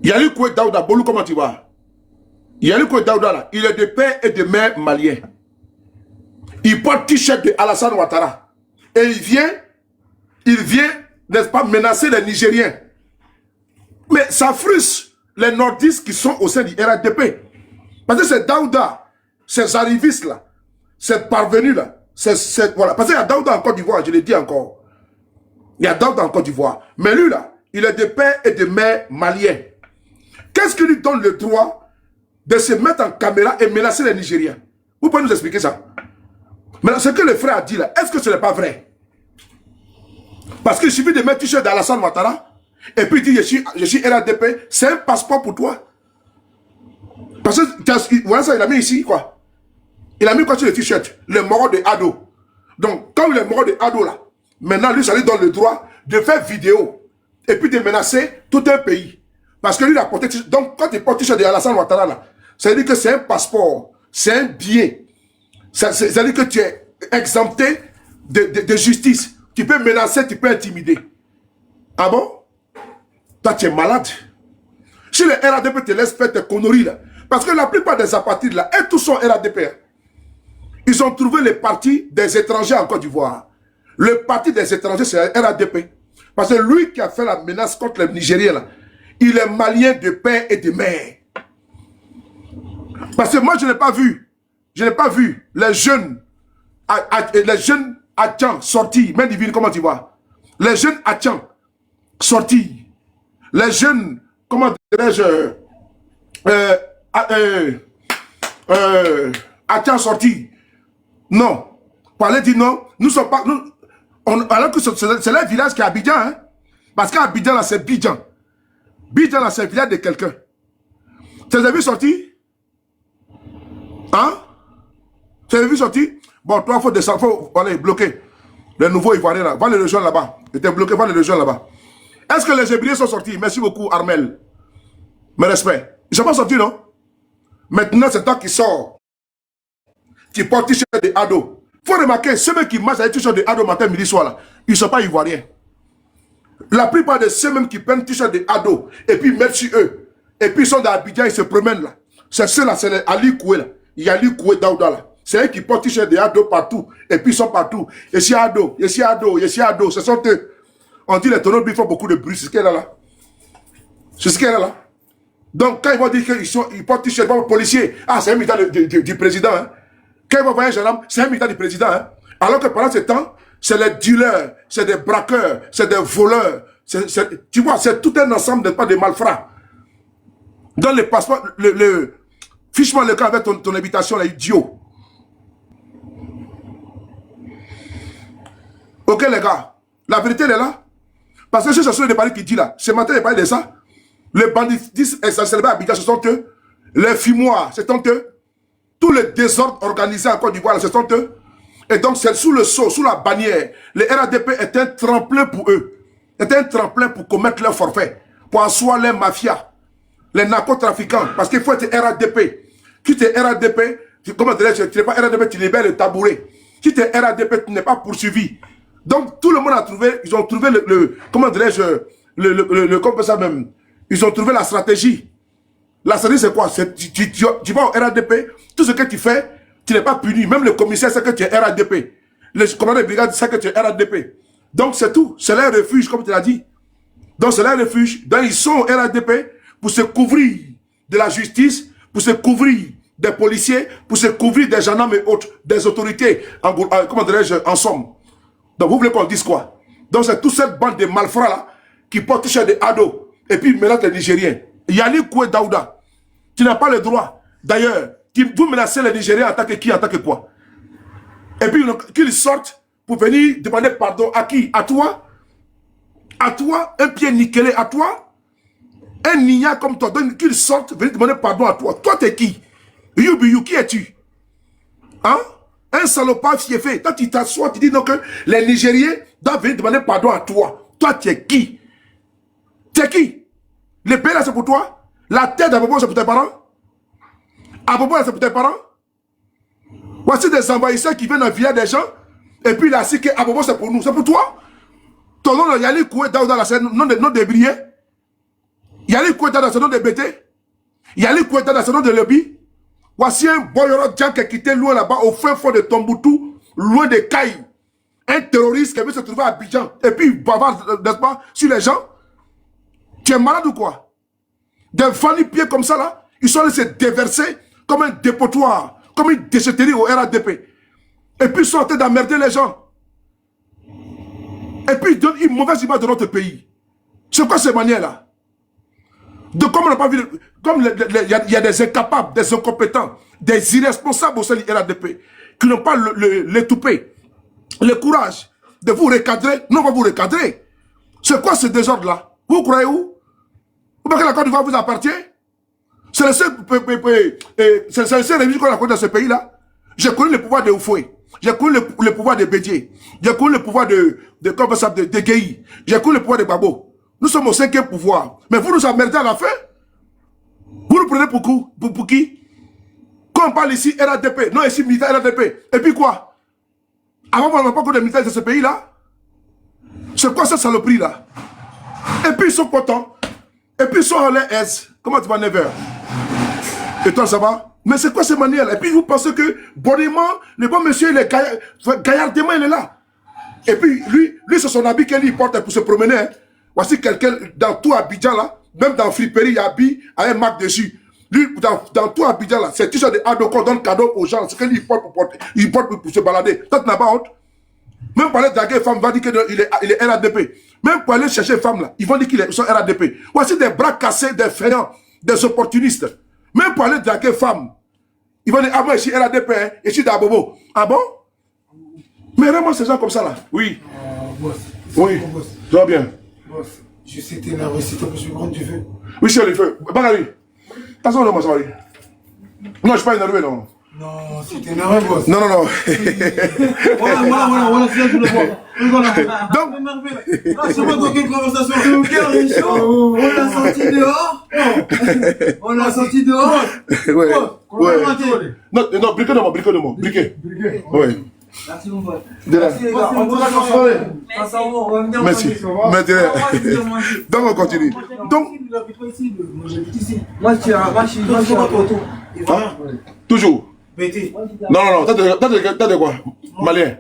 Yali Koué Daouda, Bolou, comment tu vas? Yali Koué Daouda là, il est de père et de mère malien. Il porte t-shirt de Alassane Ouattara. Et il vient, n'est-ce pas, menacer les Nigériens. Mais ça frustre les nordistes qui sont au sein du RHDP. Parce que c'est Daouda, ces arrivistes là, ces parvenus là, voilà. Parce qu'il y a Daouda en Côte d'Ivoire, je l'ai dit encore. Il y a Daouda en Côte d'Ivoire. Mais lui là, il est de père et de mère malien. Qu'est-ce qui lui donne le droit de se mettre en caméra et menacer les Nigériens? Vous pouvez nous expliquer ça? Mais ce que le frère a dit là, est-ce que ce n'est pas vrai? Parce qu'il suffit de mettre t-shirt d'Alassane Ouattara et puis il dit je suis RHDP, c'est un passeport pour toi. Parce que voilà ça, il a mis ici quoi. Il a mis quoi sur le t-shirt? Le mort de Ado. Donc, comme le mort de Ado là, maintenant lui, ça lui donne le droit de faire vidéo et puis de menacer tout un pays. Parce que lui, il a porté. Donc, quand il porte t-shirt de Alassane Ouattara là, ça veut dire que c'est un passeport, c'est un billet. Ça veut dire que tu es exempté de justice. Tu peux menacer, tu peux intimider. Ah bon? Toi, tu es malade. Si le RHDP te laisse faire tes conneries là, parce que la plupart des apatrides là, et tous sont RHDP. Ils ont trouvé le parti des étrangers en Côte d'Ivoire. Le parti des étrangers, c'est RHDP. Parce que lui qui a fait la menace contre les Nigériens là, il est malien de père et de mère. Parce que moi, je n'ai pas vu les jeunes Atchans sortir, même divine, comment tu vois? Les jeunes Atchans sortir. Les jeunes, comment dirais-je, Atchans sortir. Non. Parler dit non, nous sommes pas, alors que c'est le village qui est Abidjan, hein? Parce qu'Abidjan là, c'est Bidjan. Bidjan là, c'est le village de quelqu'un. Tu les as vus sortir? Hein? Tu les as vus sortir? Bon, toi, il faut descendre, il faut aller bloquer. Les nouveaux Ivoiriens là, va les rejoindre là-bas. Ils étaient bloqués, va les rejoindre là-bas. Est-ce que les Hébriens sont sortis? Merci beaucoup, Armel. Mes respects. Ils ne sont pas sortis, non? Maintenant, c'est toi qui sors. Qui porte t-shirt de Ado. Il faut remarquer, ceux qui marchent avec t-shirt de Ado matin, midi, soir, là, ils ne sont pas Ivoiriens. La plupart de ceux mêmes qui prennent t-shirt de Ado et puis mettent sur eux, et puis ils sont dans Abidjan, ils se promènent là. C'est ceux-là, c'est les Ali Koué là. Il y a Ali Koué Daouda là. C'est eux qui portent t-shirt de Ado partout. Et puis ils sont partout. Ici Ado, ici Ado, ici Ado. Ce sont eux. On dit les tonneaux font beaucoup de bruit. C'est ce qu'elle a là. C'est ce qu'elle a là. Donc quand ils vont dire qu'ils portent t-shirt pour policier, ah c'est un militant du président. Hein. Quand ils vont voir un gendarme, c'est un militant du président. Hein. Alors que pendant ce temps, c'est les dealers, c'est des braqueurs, c'est des voleurs. Tu vois, c'est tout un ensemble de malfrats. Dans le passeport, fiche-moi le cas avec ton invitation là, idiot. Ok les gars, la vérité elle est là. Parce que c'est ce de Paris qui dit là. Ce matin il parlait de ça. Les banditisme exacerbé à Abidjan, ce sont eux. Les fumoirs, ce sont eux. Tous les désordres organisés en Côte d'Ivoire, ce sont eux. Et donc c'est sous le sceau, sous la bannière. Le RHDP est un tremplin pour eux. C'est un tremplin pour commettre leur forfait. Pour asseoir les mafias. Les narcotrafiquants. Parce qu'il faut être RHDP. Si tu es RHDP, comment dirais-je, tu n'es pas RHDP, tu libères le tabouret. Si tu es RHDP, tu n'es pas poursuivi. Donc tout le monde a trouvé, ils ont trouvé comment dirais-je, comment ça même, ils ont trouvé la stratégie. La stratégie c'est quoi? Tu vas au RHDP, tout ce que tu fais, tu n'es pas puni. Même le commissaire sait que tu es RHDP. Le commandant de brigade sait que tu es RHDP. Donc c'est tout. C'est leur refuge, comme tu l'as dit. Donc c'est leur refuge. Donc ils sont au RADP pour se couvrir de la justice, pour se couvrir des policiers, pour se couvrir des gendarmes et autres, des autorités, comment dirais-je, en somme. Donc vous voulez qu'on dise quoi? Donc c'est toute cette bande de malfrats là, qui portent chez des ados, et puis ils menacent les Nigériens. Yali Koué Daouda, tu n'as pas le droit. D'ailleurs, vous menacez les Nigériens en tant que qui, en tant que quoi? Et puis qu'ils sortent pour venir demander pardon à qui? À toi? À toi, un pied nickelé à toi? Un niga comme toi, donc qu'ils sortent, venir demander pardon à toi. Toi, t'es qui? Qui es-tu? Hein? Un salopard fiefé. Toi, tu t'assois, tu dis donc que les Nigériens doivent venir demander pardon à toi. Toi, tu es qui? Tu es qui? Le pays là, c'est pour toi? La terre d'Abobo, c'est pour tes parents? Abobo, c'est pour tes parents? Voici des envahisseurs qui viennent dans le village des gens, et puis il a dit que Abobo, c'est pour nous. C'est pour toi? Ton nom, Yali Koué Daouda, c'est le nom de Brié. Yali Koué Daouda, c'est le nom de Bété. Yali Koué Daouda, c'est le nom de Lebi. Voici un Boyoro Djan qui est quitté loin là-bas, au fin fond de Tombouctou, loin de Caille. Un terroriste qui veut se trouver à Abidjan, et puis il bavarde, n'est-ce pas, sur les gens. Tu es malade ou quoi? Des vannipieds comme ça là, ils sont laissés déverser comme un dépotoir, comme une déchetterie au RADP. Et puis ils sont en train d'emmerder les gens. Et puis ils donnent une mauvaise image de notre pays. C'est quoi ces manières-là? De comme on n'a pas vu, comme il y a des incapables, des incompétents, des irresponsables au sein du RADP, qui n'ont pas le toupet, le courage de vous recadrer. Non, on va vous recadrer. C'est quoi ce désordre-là? Vous croyez où? Vous croyez que la Côte d'Ivoire vous appartient? C'est le seul réfugié qu'on a connu dans ce pays-là. J'ai connu le pouvoir de Oufoué. J'ai connu le pouvoir de Bédié. J'ai connu le pouvoir de Guéhi. J'ai connu le pouvoir de Babo. Nous sommes au 5e pouvoir. Mais vous nous emmerdez à la fin. Vous nous prenez pour qui? Quand on parle ici RADP, non ici militaire RADP. Et puis quoi? Avant, on n'a pas connu de militaires de ce pays-là. C'est quoi cette saloperie-là? Et puis ils sont contents. Et puis ils sont en l'air aise. Comment tu vas, Never? Et toi, ça va? Mais c'est quoi ces manières-là? Et puis vous pensez que, bonnement, le bon monsieur, il est gaillardement, il est là. Et puis lui c'est son habit qu'il porte pour se promener. Hein. Voici quelqu'un dans tout Abidjan là, même dans Friperie, il y a habit à un marque dessus. Lui, dans tout Abidjan là, c'est t-shirt de ado qu'on donne cadeau aux gens. C'est qu'il porte pour porter. Il porte pour se balader. Toi, tu n'as pas honte. Même pour aller draguer une femme, va dire qu'il est RADP. Même pour aller chercher une femme là, ils vont dire qu'ils sont RADP. Voici des bras cassés, des fainéants, des opportunistes. Même pour aller draguer une femme, ils vont dire, ah moi, je suis RADP, hein, et je suis d'Abobo. Ah bon? Mais vraiment, ces gens comme ça là. Oui. Boss. Oui. Boss. Ça va bien. Boss, je sais que t'es énervé, c'est toi que je vais prendre du feu. Oui, c'est le feu. Bagali. Attention, moi, ça va aller. Non, je ne suis pas énervé, non. Non, c'est énervé, boss. Non. Voilà, c'est là que je le vois. Donc, là, je sais pas dans quelle conversation. Le cœur est chaud. On l'a sorti dehors. On l'a sorti dehors. ouais. Non, briquez de moi. Briquez. Ouais. Merci, mon pote. Merci, les gars. On va transformer. On va venir Merci. Donc, on continue. Donc, moi, je suis à Toto. toujours. BT. Non. T'as de quoi? Malien.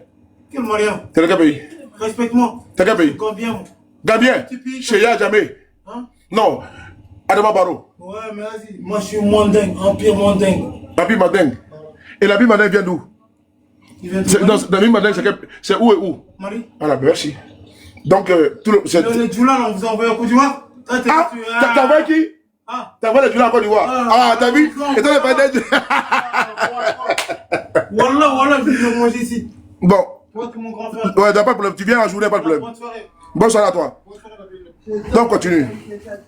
Quel malien? T'es de quel pays? Respecte-moi. T'es quel pays? Combien? Gambien. Chez Ya jamais. Hein? Non. Adama Barrow. Ouais, mais vas-y. Moi, je suis Mandingue, Empire Mandingue. Labi Mandingue. Et Labi Mandingue vient d'où? Il vient de Labi Mandingue, c'est où et où? Marie. Voilà, merci. Donc, tout le. Les Djoula, on vous a envoyé au Côte d'Ivoire? Ah, t'as envoyé qui? Ah. T'as envoyé les Djoula en Côte d'Ivoire? Ah, t'as vu? Et toi, les Mandingue. Voilà, je vais manger ici. Bon. Toi, tu es mon grand frère. Ouais, t'as pas de problème. Tu viens en journée, pas de problème. Bonne soirée. Bonne soirée à toi. Donc, continue.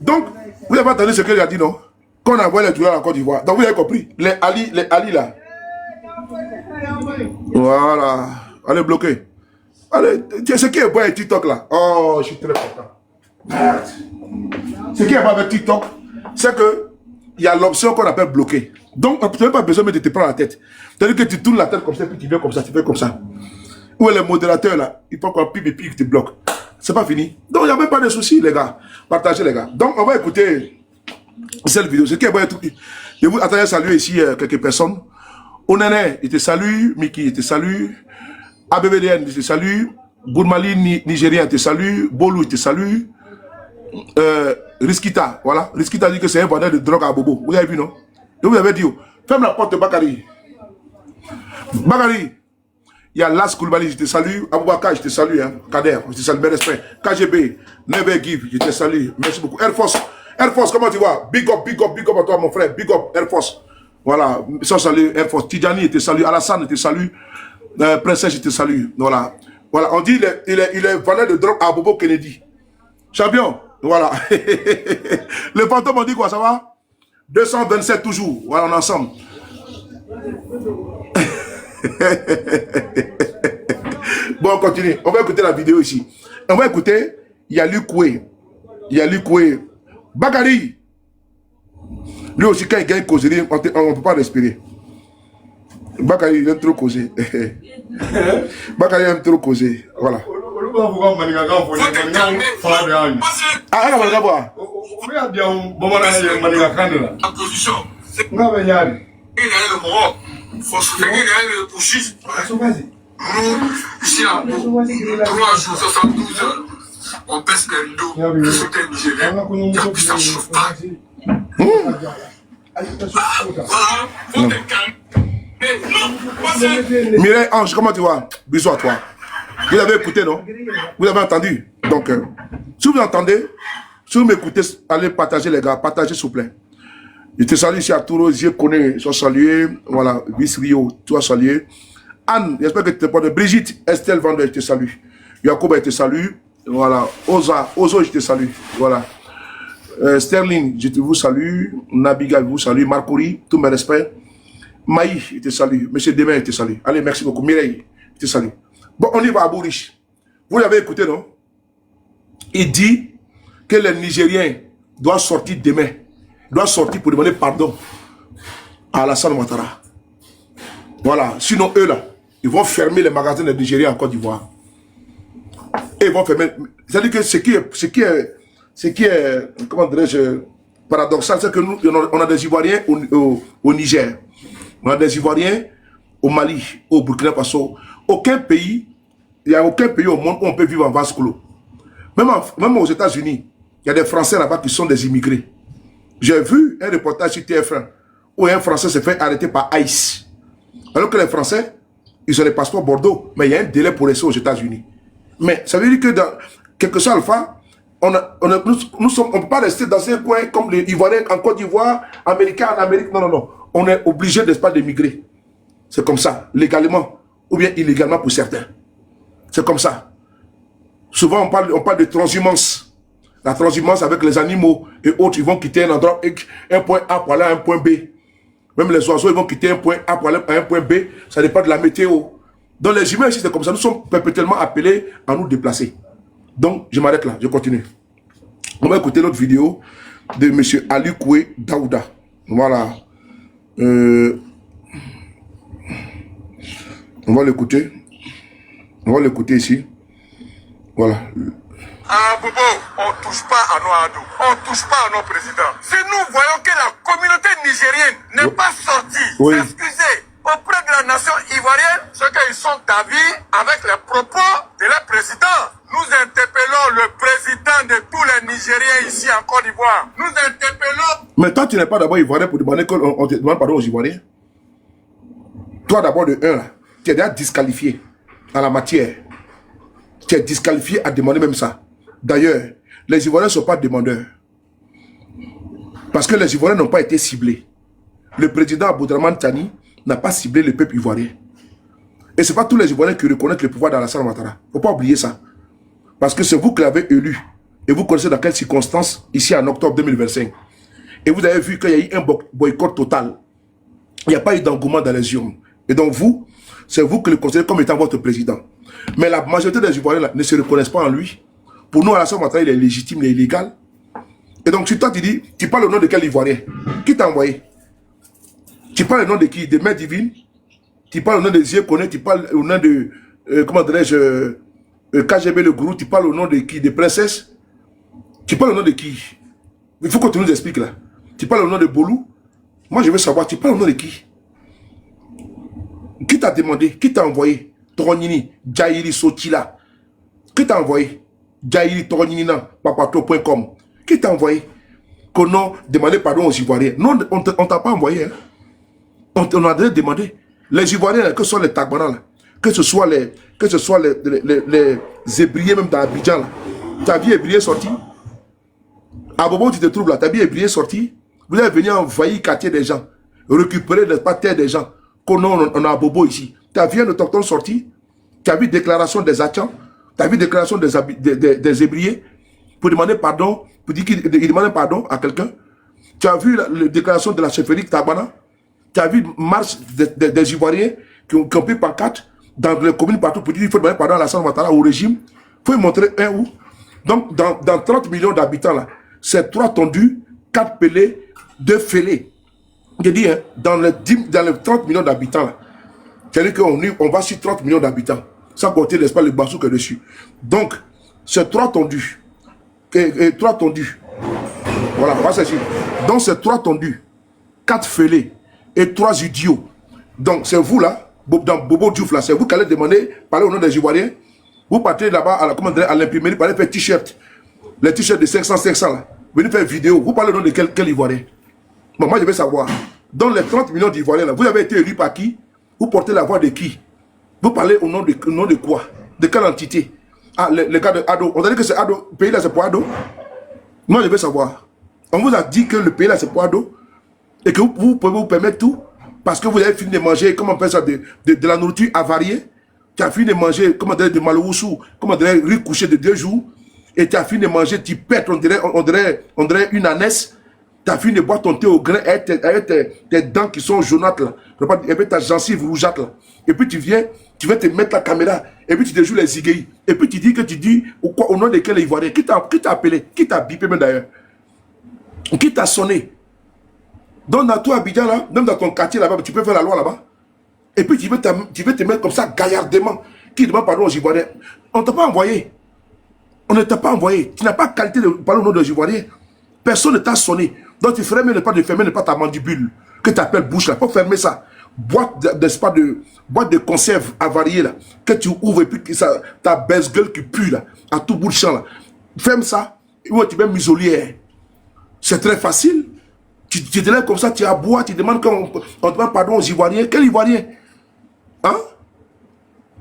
Donc, vous avez entendu ce qu'il a dit, non? Qu'on a envoyé les Djoula en Côte d'Ivoire. Donc, vous avez compris. Les Ali là. Voilà. Allez, bloquer. Allez, ce qui est bon avec TikTok là. Oh, je suis très content. Ce qui est bon avec TikTok, c'est que il y a l'option qu'on appelle bloquer. Donc, tu n'as pas besoin de te prendre la tête. C'est-à-dire que tu tournes la tête comme ça, puis tu viens comme ça, tu fais comme ça. Où est le modérateur là? Il faut qu'on pipe et puis il te bloque. C'est pas fini. Donc, il n'y a même pas de soucis, les gars. Partagez, les gars. Donc, on va écouter cette vidéo. Ce qui est bon, je vous attendais à saluer ici quelques personnes. Onene, il te salue. Miki, il te salue. ABBDN, il te salue. Gourmali Nigérien te salue. Bolou te salue. Riskita, voilà. Riskita dit que c'est un vendeur de drogue à Bobo. Vous avez vu, non? Et vous avez dit, ferme la porte de Bakari. Bakari, il y a Las Koulibaly, je te salue. Aboubakar, je te salue. Hein. Kader, je te salue, mes respects. KGB, Never Give, je te salue. Merci beaucoup. Air Force, comment tu vas? Big up à toi, mon frère. Big up, Air Force. Voilà, ça salue, Air Force. Tidjani, je te salue. Alassane, je te salue. Princesse, je te salue. Voilà. Voilà, on dit il est vendeur de drogue à Bobo Kennedy. Champion, voilà. Le fantôme, on dit quoi, ça va? 227 toujours. Voilà, on est ensemble. Bon, on continue. On va écouter la vidéo ici. On va écouter Yalu Koué. Bakari. Lui aussi, quand il gagne causerie, on ne peut pas respirer. Bakari, il aime trop causer. Bakari aime trop causer. Voilà. Ah, on va voir. La position. C'est il y a le Maroc. Il faut se faire le pushisme. Nous, ici, là, 3 jours, 72 heures, on pèse le dos, le sauter nigérien, et puis ça ne chauffe pas. Voilà, faut te calmer. Mireille Ange, comment tu vas? Bisous à toi. Vous avez écouté, non? Vous avez entendu? Donc, si vous entendez, si vous m'écoutez, allez partager, les gars. Partagez, s'il vous plaît. Je te salue ici à Touro. Je connais, ils sont salués. Voilà, Vice Rio, tu as salué. Anne, j'espère que tu te portes. Brigitte, Estelle Vendeur, je te salue. Jacob, je te salue. Voilà. Ozo, je te salue. Voilà. Sterling, je vous salue. Nabiga, je vous salue. Marcouri, tous mes respects. Maï, je te salue. Monsieur Demain, je te salue. Allez, merci beaucoup. Mireille, je te salue. Bon, on y va à Bouriche. Vous l'avez écouté, non? Il dit que les Nigériens doivent sortir demain. Doivent sortir pour demander pardon à Alassane Ouattara. Voilà. Sinon, eux, là, ils vont fermer les magasins des Nigériens en Côte d'Ivoire. Et ils vont fermer. C'est-à-dire que ce qui est comment dirais-je, paradoxal, c'est que nous, on a des Ivoiriens au Niger. On a des Ivoiriens au Mali, au Burkina Faso. Aucun pays, il n'y a aucun pays au monde où on peut vivre en vase clos. Même aux États-Unis, il y a des Français là-bas qui sont des immigrés. J'ai vu un reportage sur TF1 où un Français s'est fait arrêter par ICE. Alors que les Français, ils ont les passeports Bordeaux, mais il y a un délai pour rester aux États-Unis. Mais ça veut dire que dans quelque chose alpha, on ne peut pas rester dans un coin comme les Ivoiriens en Côte d'Ivoire, Américains en Amérique. Non. On est obligé, n'est-ce pas, d'émigrer. C'est comme ça, légalement ou bien illégalement pour certains. C'est comme ça. Souvent, on parle de transhumance. La transhumance avec les animaux et autres, ils vont quitter un endroit, un point A pour aller à un point B. Même les oiseaux, ils vont quitter un point A pour aller à un point B. Ça dépend de la météo. Donc les humains ici, c'est comme ça. Nous sommes perpétuellement appelés à nous déplacer. Donc, je m'arrête là, je continue. On va écouter l'autre vidéo de M. Ali Koué Daouda. Voilà. On va l'écouter. On va l'écouter ici. Voilà. Ah, Bobo, on ne touche pas à nos ados, on ne touche pas à nos présidents. Si nous voyons que la communauté nigérienne n'est pas sortie, excusez, auprès de la nation ivoirienne, ce qu'ils sont d'avis avec les propos de leur président. Nous interpellons le président de tous les Nigériens ici en Côte d'Ivoire. Nous interpellons... Mais toi, tu n'es pas d'abord ivoirien pour demander qu'on te demande pardon aux Ivoiriens. Toi, d'abord, de 1, tu es déjà disqualifié en la matière. Tu es disqualifié à demander même ça. D'ailleurs, les Ivoiriens ne sont pas demandeurs. Parce que les Ivoiriens n'ont pas été ciblés. Le président Aboudraman Tani n'a pas ciblé le peuple ivoirien. Et ce n'est pas tous les Ivoiriens qui reconnaissent le pouvoir d'Alassane Ouattara. Il ne faut pas oublier ça. Parce que c'est vous qui l'avez élu. Et vous connaissez dans quelles circonstances, ici en octobre 2025. Et vous avez vu qu'il y a eu un boycott total. Il n'y a pas eu d'engouement dans les urnes. Et donc vous, c'est vous qui le considérez comme étant votre président. Mais la majorité des Ivoiriens là, ne se reconnaissent pas en lui. Pour nous, Alassane Ouattara, il est légitime, il est illégal. Et donc, toi, tu dis, tu parles au nom de quel Ivoirien? Qui t'a envoyé? Tu parles au nom de qui? De Mère Divine? Tu parles au nom de Ziekoné? Tu parles au nom de, comment dirais-je, KGB le gourou? Tu parles au nom de qui? De Princesse? Tu parles au nom de qui? Il faut que tu nous expliques là. Tu parles au nom de Bolou? Moi, je veux savoir, tu parles au nom de qui? Qui t'a demandé? Qui t'a envoyé? Tronini, Djaïri, Sotila. Qui t'a envoyé? Jairi Toronina, papato.com. Qui t'a envoyé? Qu'on a demandé pardon aux Ivoiriens. Non, on t'a pas envoyé. Hein? On a demandé. Les Ivoiriens, que ce soit les Tagbana, là, que ce soit les ébriers même dans Abidjan, là. Ta vie ébrié sorti. À Bobo, tu te trouves là, ta vie ébrié sorti. Vous allez venir envahir le quartier des gens, récupérer les terre des gens. Qu'on on a à Bobo ici. Ta vie autochtone sorti. Tu as vu déclaration des Achans. Tu as vu déclaration des ébriers pour demander pardon, pour dire qu'il demande pardon à quelqu'un. Tu as vu la déclaration de la chefferie Tagbana. Tu as vu marche des Ivoiriens qui ont pris pancarte dans les communes partout pour dire qu'il faut demander pardon à la Ouattara, au régime. Il faut montrer un où. Donc, dans 30 millions d'habitants, là, c'est 3 tondus, 4 pelés, 2 fêlés. Je dis, hein, dans les 30 millions d'habitants, là, c'est-à-dire qu'on va sur 30 millions d'habitants, sans compter, n'est-ce pas, le Bassou qui est dessus. Donc, c'est 3 tondus. 3 tondus. Voilà, on va s'assurer. Donc, c'est 3 tondus, 4 fêlés et 3 idiots. Donc, c'est vous là, dans Bobo Diouf là, c'est vous qui allez demander, parler au nom des Ivoiriens. Vous partez là-bas à l'imprimerie, vous allez faire t-shirt. Les t-shirts de 500 là. Vous venez faire vidéo. Vous parlez au nom de quel Ivoirien? Bon, moi je vais savoir. Dans les 30 millions d'Ivoiriens là, vous avez été élu par qui? Vous portez la voix de qui? Vous parlez au nom de quoi? De quelle entité? Ah, les gars de Ado. On a dit que c'est Ado. Le pays là c'est pour Ado. Moi je veux savoir. On vous a dit que le pays là c'est pour Ado. Et que vous pouvez vous permettre tout. Parce que vous avez fini de manger, comment on appelle ça, de la nourriture avariée. Tu as fini de manger, comment on dirait, de maloussou, comment on dirait, riz couché de 2 jours. Et tu as fini de manger, tu pètes, on dirait une ânesse. Tu as fini de boire ton thé au grain avec tes dents qui sont jaunâtres là. Et puis ta gencive rougeâtre là. Et puis tu viens te mettre la caméra. Et puis tu te joues les iguilles. Et puis tu dis au nom de quel Ivoirien? Qui t'a appelé? Qui t'a bipé même d'ailleurs? Qui t'a sonné? Donc dans toi Abidjan là, même dans ton quartier là-bas, tu peux faire la loi là-bas. Et puis tu veux te mettre comme ça gaillardement. Qui demande pardon aux Ivoiriens? On ne t'a pas envoyé. On ne t'a pas envoyé. Tu n'as pas qualité de parler au nom des Ivoiriens. Personne ne t'a sonné. Donc tu ferais mieux pas de fermer pas ta mandibule. Que tu appelles bouche là. Pour fermer ça. Boîte de conserve avariée là. Que tu ouvres et puis que ça, ta baisse-gueule qui pue là. À tout bout de champ là. Ferme ça. Et ouais, tu mets muselier. C'est très facile. Tu te lèves comme ça, tu aboies, tu demandes qu'on te demande pardon aux Ivoiriens. Quel Ivoirien? Hein?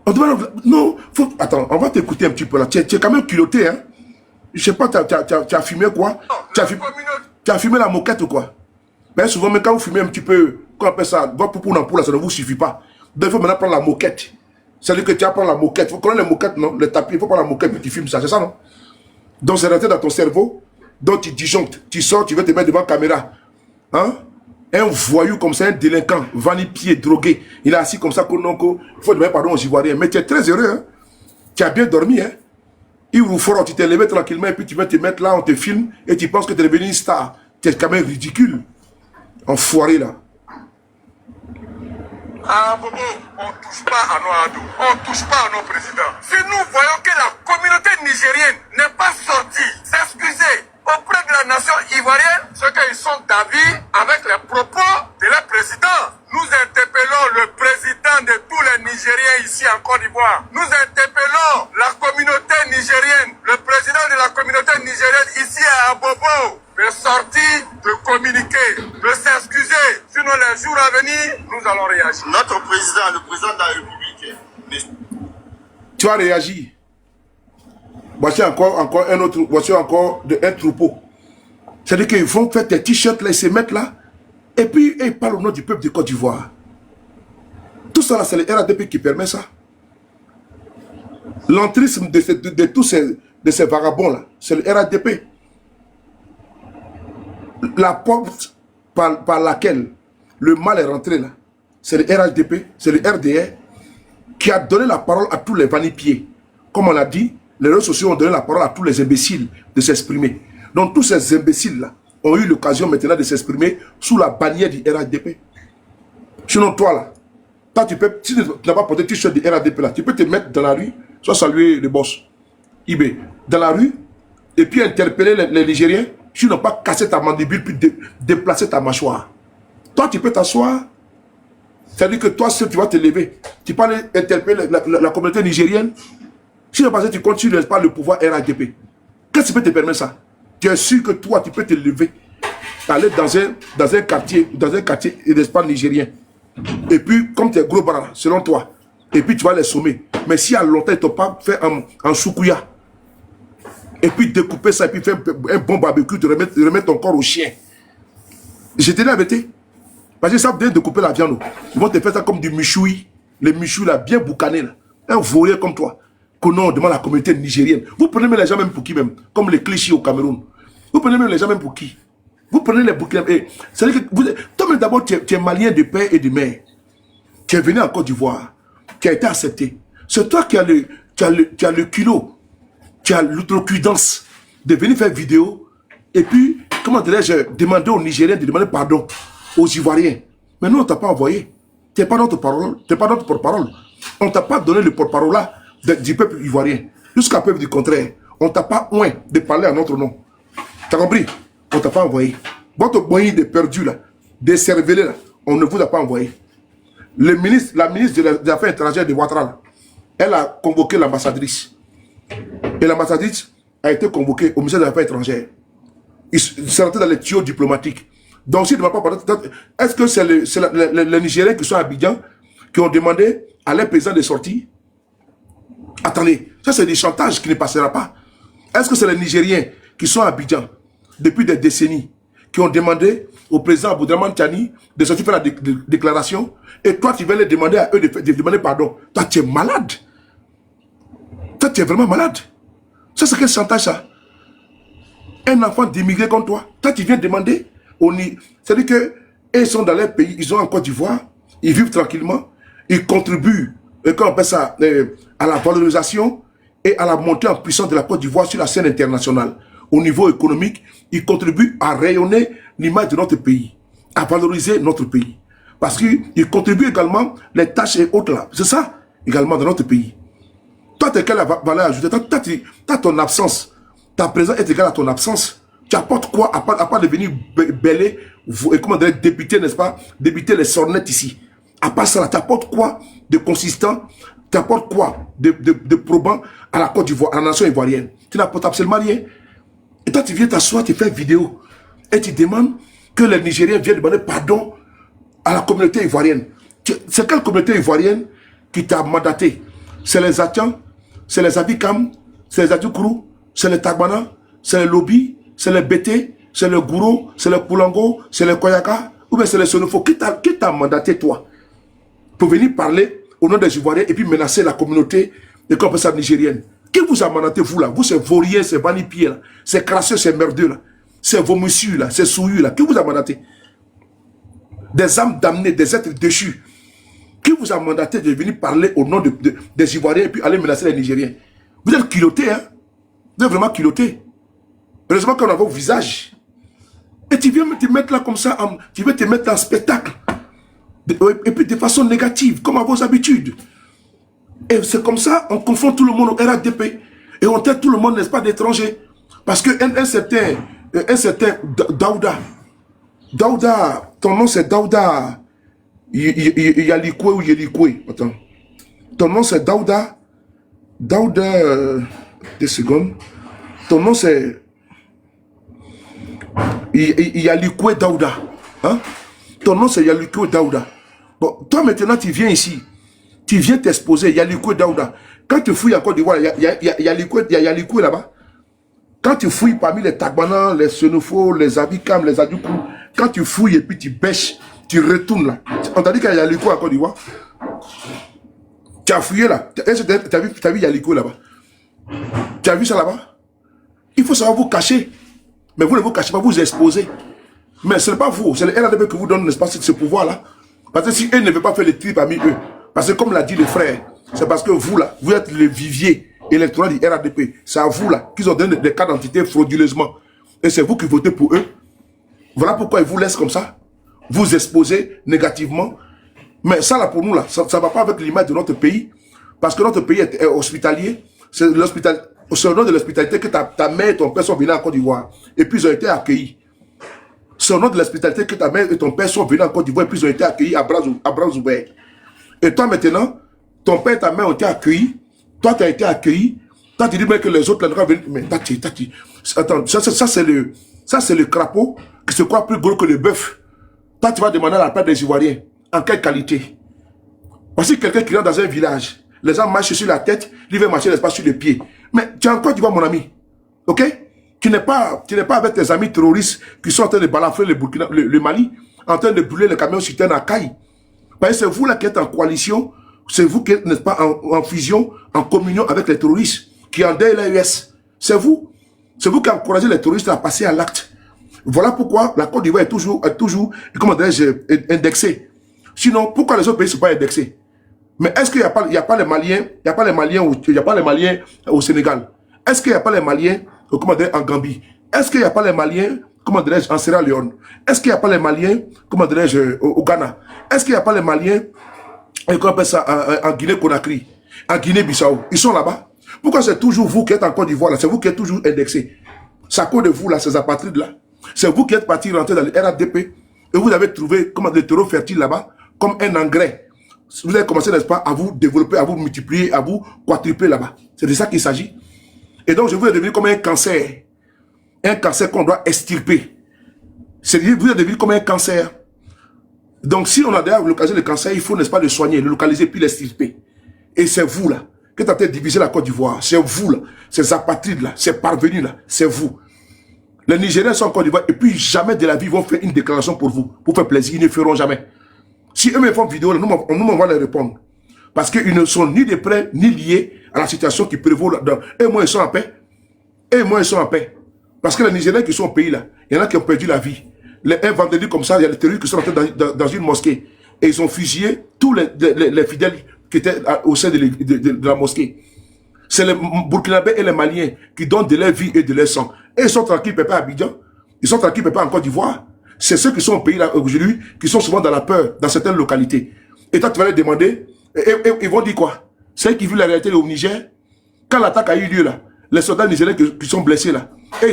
On te demande... Non, faut... Attends, on va t'écouter un petit peu là. Tu es quand même culotté, hein? Je sais pas, tu as fumé quoi? Tu as fumé la moquette ou quoi? Mais souvent, même quand vous fumez un petit peu, qu'on appelle ça, votre poupou là, ça ne vous suffit pas. Donc il faut maintenant prendre la moquette. C'est-à-dire que tu vas prendre la moquette. Il faut connaître les moquettes, non? Le tapis, il faut prendre la moquette et tu fumes ça, c'est ça, non? Donc c'est rentré dans ton cerveau. Donc tu disjonctes. Tu sors, tu veux te mettre devant la caméra. Hein? Un voyou comme ça, un délinquant, vanipié, drogué, il est assis comme ça, il faut demander pardon aux Ivoiriens. Mais tu es très heureux, hein? Tu as bien dormi, hein? Il vous fera, tu t'es levé tranquillement et puis tu vas te mettre là, on te filme et tu penses que tu es devenu une star. Tu es quand même ridicule. Enfoiré là. Ah Bobo, on ne touche pas à nos ados, on ne touche pas à nos présidents. Si nous voyons que la communauté nigérienne n'est pas sortie s'excuser auprès de la nation ivoirienne, ce qu'ils sont d'avis avec les propos de leur président. Nous interpellons le président de tous les Nigériens ici en Côte d'Ivoire. Nous interpellons la communauté nigérienne, le président de la communauté nigérienne ici à Bobo, de sortir, de communiquer, de s'excuser. Sinon les jours à venir, nous allons réagir. Notre président, le président de la République. Tu as réagi. Voici encore un autre, voici encore un troupeau. C'est-à-dire qu'ils vont faire tes t-shirts là, ils se mettent là, et puis ils parlent au nom du peuple de Côte d'Ivoire. Tout ça là, c'est le RADP qui permet ça. L'entrisme de tous ces vagabonds là, c'est le RADP. La porte par laquelle le mal est rentré là, c'est le RADP, c'est le RDR qui a donné la parole à tous les vanipiés. Comme on l'a dit, les réseaux sociaux ont donné la parole à tous les imbéciles de s'exprimer. Donc tous ces imbéciles-là ont eu l'occasion maintenant de s'exprimer sous la bannière du RADP. Sinon toi là, tu peux, si tu n'as pas porté t-shirt du RADP là, tu peux te mettre dans la rue, soit saluer le boss, IB, dans la rue, et puis interpeller les Nigériens, si tu n'as pas cassé ta mandibule, puis déplacer ta mâchoire. Toi tu peux t'asseoir, c'est-à-dire que toi seul tu vas te lever, tu peux aller interpeller la communauté nigérienne. Si tu continues pas le pouvoir RADP, qu'est-ce qui peut te permettre ça? Tu es sûr que toi, tu peux te lever, aller dans un quartier, n'est-ce pas, nigérien. Et puis, comme tu es gros bras, selon toi, et puis tu vas les sommer. Mais si à longtemps, ils t'ont pas fait en choukouya, et puis découper ça, et puis faire un bon barbecue, te remettre ton corps au chien. Je te l'ai arrêté. Parce que ça vient de couper la viande. Ils vont te faire ça comme du michoui. Les michoui là, bien boucanés là. Un vaurien comme toi. Que non, devant la communauté nigérienne. Vous prenez même les gens même pour qui même? Comme les clichés au Cameroun. Vous prenez même les gens même pour qui? Vous prenez les Burkinabés. C'est-à-dire que toi-même d'abord, tu es malien de père et de mère. Tu es venu en Côte d'Ivoire. Tu as été accepté. C'est toi qui as le culot. Tu as l'outrecuidance de venir faire vidéo. Et puis, comment dirais-je, demander aux Nigériens de demander pardon aux Ivoiriens. Mais nous, on ne t'a pas envoyé. Tu n'es pas notre parole. Tu n'es pas notre porte-parole. On ne t'a pas donné le porte-parole là du peuple ivoirien. Jusqu'à preuve du contraire. On ne t'a pas oint de parler à notre nom. Tu as compris? On ne t'a pas envoyé. Votre moyen de perdu là, des cervelés là, on ne vous a pas envoyé. La ministre des Affaires étrangères de Ouattara, elle a convoqué l'ambassadrice. Et l'ambassadrice a été convoquée au ministère des Affaires étrangères. Ils sont rentrés dans les tuyaux diplomatiques. Donc, s'il ne va pas parler, est-ce que c'est les Nigériens qui sont à Abidjan qui ont demandé à leur président de sortir? Attendez, ça c'est des chantages qui ne passera pas. Est-ce que c'est les Nigériens qui sont à Abidjan depuis des décennies qui ont demandé au président Aboudraman Tchani de sortir faire la déclaration et toi tu vas les demander à eux de demander pardon? Toi tu es malade. Toi tu es vraiment malade. Ça c'est quel chantage ça? Un enfant d'immigré comme toi, tu viens demander au Niger. C'est-à-dire qu'ils sont dans leur pays, ils sont en Côte d'Ivoire, ils vivent tranquillement, ils contribuent, on appelle ça, à la valorisation et à la montée en puissance de la Côte d'Ivoire sur la scène internationale. Au niveau économique, ils contribuent à rayonner l'image de notre pays, à valoriser notre pays. Parce qu'ils contribuent également les tâches et autres là. C'est ça également dans notre pays. Toi, tu as quelle valeur ajoutée? Toi, tu as ton absence. Ta présence est égale à ton absence. Tu apportes quoi à part de venir bêler, comment dire, débiter, n'est-ce pas? Débiter les sornettes ici. À part ça, tu apportes quoi de consistant? Tu apportes quoi de probant à la Côte d'Ivoire, à la nation ivoirienne? Tu n'apportes absolument rien. Et toi, tu viens t'asseoir, tu fais une vidéo. Et tu demandes que les Nigériens viennent demander pardon à la communauté ivoirienne. C'est quelle communauté ivoirienne qui t'a mandaté? C'est les Atians, c'est les Abikam, c'est les Adoukourou, c'est les Tagbana, c'est les Lobi, c'est les Bété, c'est les Gouro, c'est les Poulango, c'est les Koyaka, ou bien c'est les Sonofo. Qui t'a mandaté, toi, pour venir parler au nom des Ivoiriens et puis menacer la communauté de compétences nigérienne? Qui vous a mandaté, vous, là? Vous, c'est vauriens, c'est vanipiers, là. C'est crasseux, c'est merdeux, là. C'est vomissus, là. C'est souillus, là. Qui vous a mandaté? Des âmes damnées, des êtres déchus. Qui vous a mandaté de venir parler au nom des Ivoiriens et puis aller menacer les Nigériens? Vous êtes culottés, hein? Vous êtes vraiment culottés. Heureusement qu'on a vos visages. Et tu viens te mettre là comme ça, tu veux te mettre en spectacle. Et puis de façon négative, comme à vos habitudes. Et c'est comme ça, on confond tout le monde au RADP. Et on traite tout le monde, n'est-ce pas, d'étrangers. Parce que un certain Daouda, ton nom c'est Daouda Yalikwe ou Yelikwe. Attends. Ton nom c'est Daouda. Deux secondes. Ton nom c'est Yalikwe Daouda. Hein? Ton nom c'est Yalikwe Daouda. Bon, toi maintenant tu viens ici. Tu viens t'exposer, Yalikwe Daouda. Quand tu fouilles encore d'Ivoire, il y a Yalikwe là-bas. Quand tu fouilles parmi les Tagbana, les Senofo, les Abikam, les Adoukou, quand tu fouilles et puis tu bêches, tu retournes là. On t'a dit qu'il y a Yalikwe en Côte d'Ivoire. Tu as fouillé là. Tu as vu Yalikwe là-bas. Tu as vu ça là-bas? Il faut savoir vous cacher. Mais vous ne vous cachez pas, vous exposez. Mais ce n'est pas vous, c'est le RADP qui vous donne, n'est-ce pas, ce pouvoir-là. Parce que si eux ne veulent pas faire le tri parmi eux, parce que comme l'a dit le frère, c'est parce que vous là, vous êtes le vivier électoral du RADP. C'est à vous là qu'ils ont donné des cartes d'identité frauduleusement. Et c'est vous qui votez pour eux. Voilà pourquoi ils vous laissent comme ça. Vous exposez négativement. Mais ça là pour nous là, ça ne va pas avec l'image de notre pays. Parce que notre pays est hospitalier. C'est au nom de l'hospitalité que ta mère et ton père sont venus en Côte d'Ivoire. Et puis ils ont été accueillis. C'est au nom de l'hospitalité que ta mère et ton père sont venus en Côte d'Ivoire. Et puis ils ont été accueillis à bras ouverts. Et toi maintenant, ton père et ta mère ont été accueillis. Toi tu as été accueilli Toi, tu dis mais que les autres, là, mais Tati, attends, ça c'est le crapaud qui se croit plus gros que le bœuf. Toi, tu vas demander à la part des Ivoiriens, en quelle qualité? Voici quelqu'un qui rentre dans un village, les gens marchent sur la tête, lui veut marcher, n'est-ce pas, sur les pieds. Mais tu es encore, tu vois, mon ami, ok? Tu n'es pas avec tes amis terroristes qui sont en train de balafrer le Mali, en train de brûler les camions citernes à Caille. Parce que c'est vous là qui êtes en coalition, c'est vous qui êtes, n'est-ce pas, en fusion, en communion avec les terroristes, qui endeuillent l'AES. C'est vous. C'est vous qui encouragez les terroristes à passer à l'acte. Voilà pourquoi la Côte d'Ivoire est toujours, comment dirais-je, indexée. Sinon, pourquoi les autres pays ne sont pas indexés? Mais est-ce qu'il n'y a pas les Maliens au Sénégal? Est-ce qu'il n'y a pas les Maliens en Gambie? Est-ce qu'il n'y a pas les Maliens, comment dirais-je, en Sierra Leone? Est-ce qu'il n'y a pas les Maliens, comment dirais-je, au Ghana? Est-ce qu'il n'y a pas les Maliens, comment on appelle ça, en Guinée-Conakry, en Guinée-Bissau? Ils sont là-bas. Pourquoi c'est toujours vous qui êtes en Côte d'Ivoire là? C'est vous qui êtes toujours indexé. C'est à cause de vous là, ces apatrides là. C'est vous qui êtes parti rentrer dans le RADP et vous avez trouvé comment le terreau fertile là-bas comme un engrais. Vous avez commencé, n'est-ce pas, à vous développer, à vous multiplier, à vous quadrupler là-bas. C'est de ça qu'il s'agit. Et donc je vous ai devenu comme un cancer qu'on doit extirper. C'est-à-dire vous êtes devenu comme un cancer. Donc si on a déjà localisé le cancer, il faut, n'est-ce pas, le soigner, le localiser puis l'extirper. Et c'est vous là qui êtes en train de diviser la Côte d'Ivoire. C'est vous là, ces apatrides là, ces parvenus là, c'est vous. Les Nigériens sont en Côte d'Ivoire et puis jamais de la vie ils vont faire une déclaration pour vous, pour faire plaisir. Ils ne feront jamais. Si eux me font vidéo, nous on va les répondre. Parce qu'ils ne sont ni de près, ni liés à la situation qui prévaut là-dedans. Et moi, ils sont en paix. Et moi, ils sont en paix. Parce que les Nigériens qui sont au pays là, il y en a qui ont perdu la vie. Un vendredi comme ça, il y a des terroristes qui sont entrés dans une mosquée. Et ils ont fusillé tous les fidèles qui étaient au sein de la mosquée. C'est les Burkinabés et les Maliens qui donnent de leur vie et de leur sang. Et ils sont tranquilles, pas à Abidjan. Ils sont tranquilles, pas en Côte d'Ivoire. C'est ceux qui sont au pays là aujourd'hui, qui sont souvent dans la peur, dans certaines localités. Et toi, tu vas leur demander, et ils vont dire quoi? Ceux qui vivent la réalité au Niger, quand l'attaque a eu lieu là, les soldats nigériens qui sont blessés là, et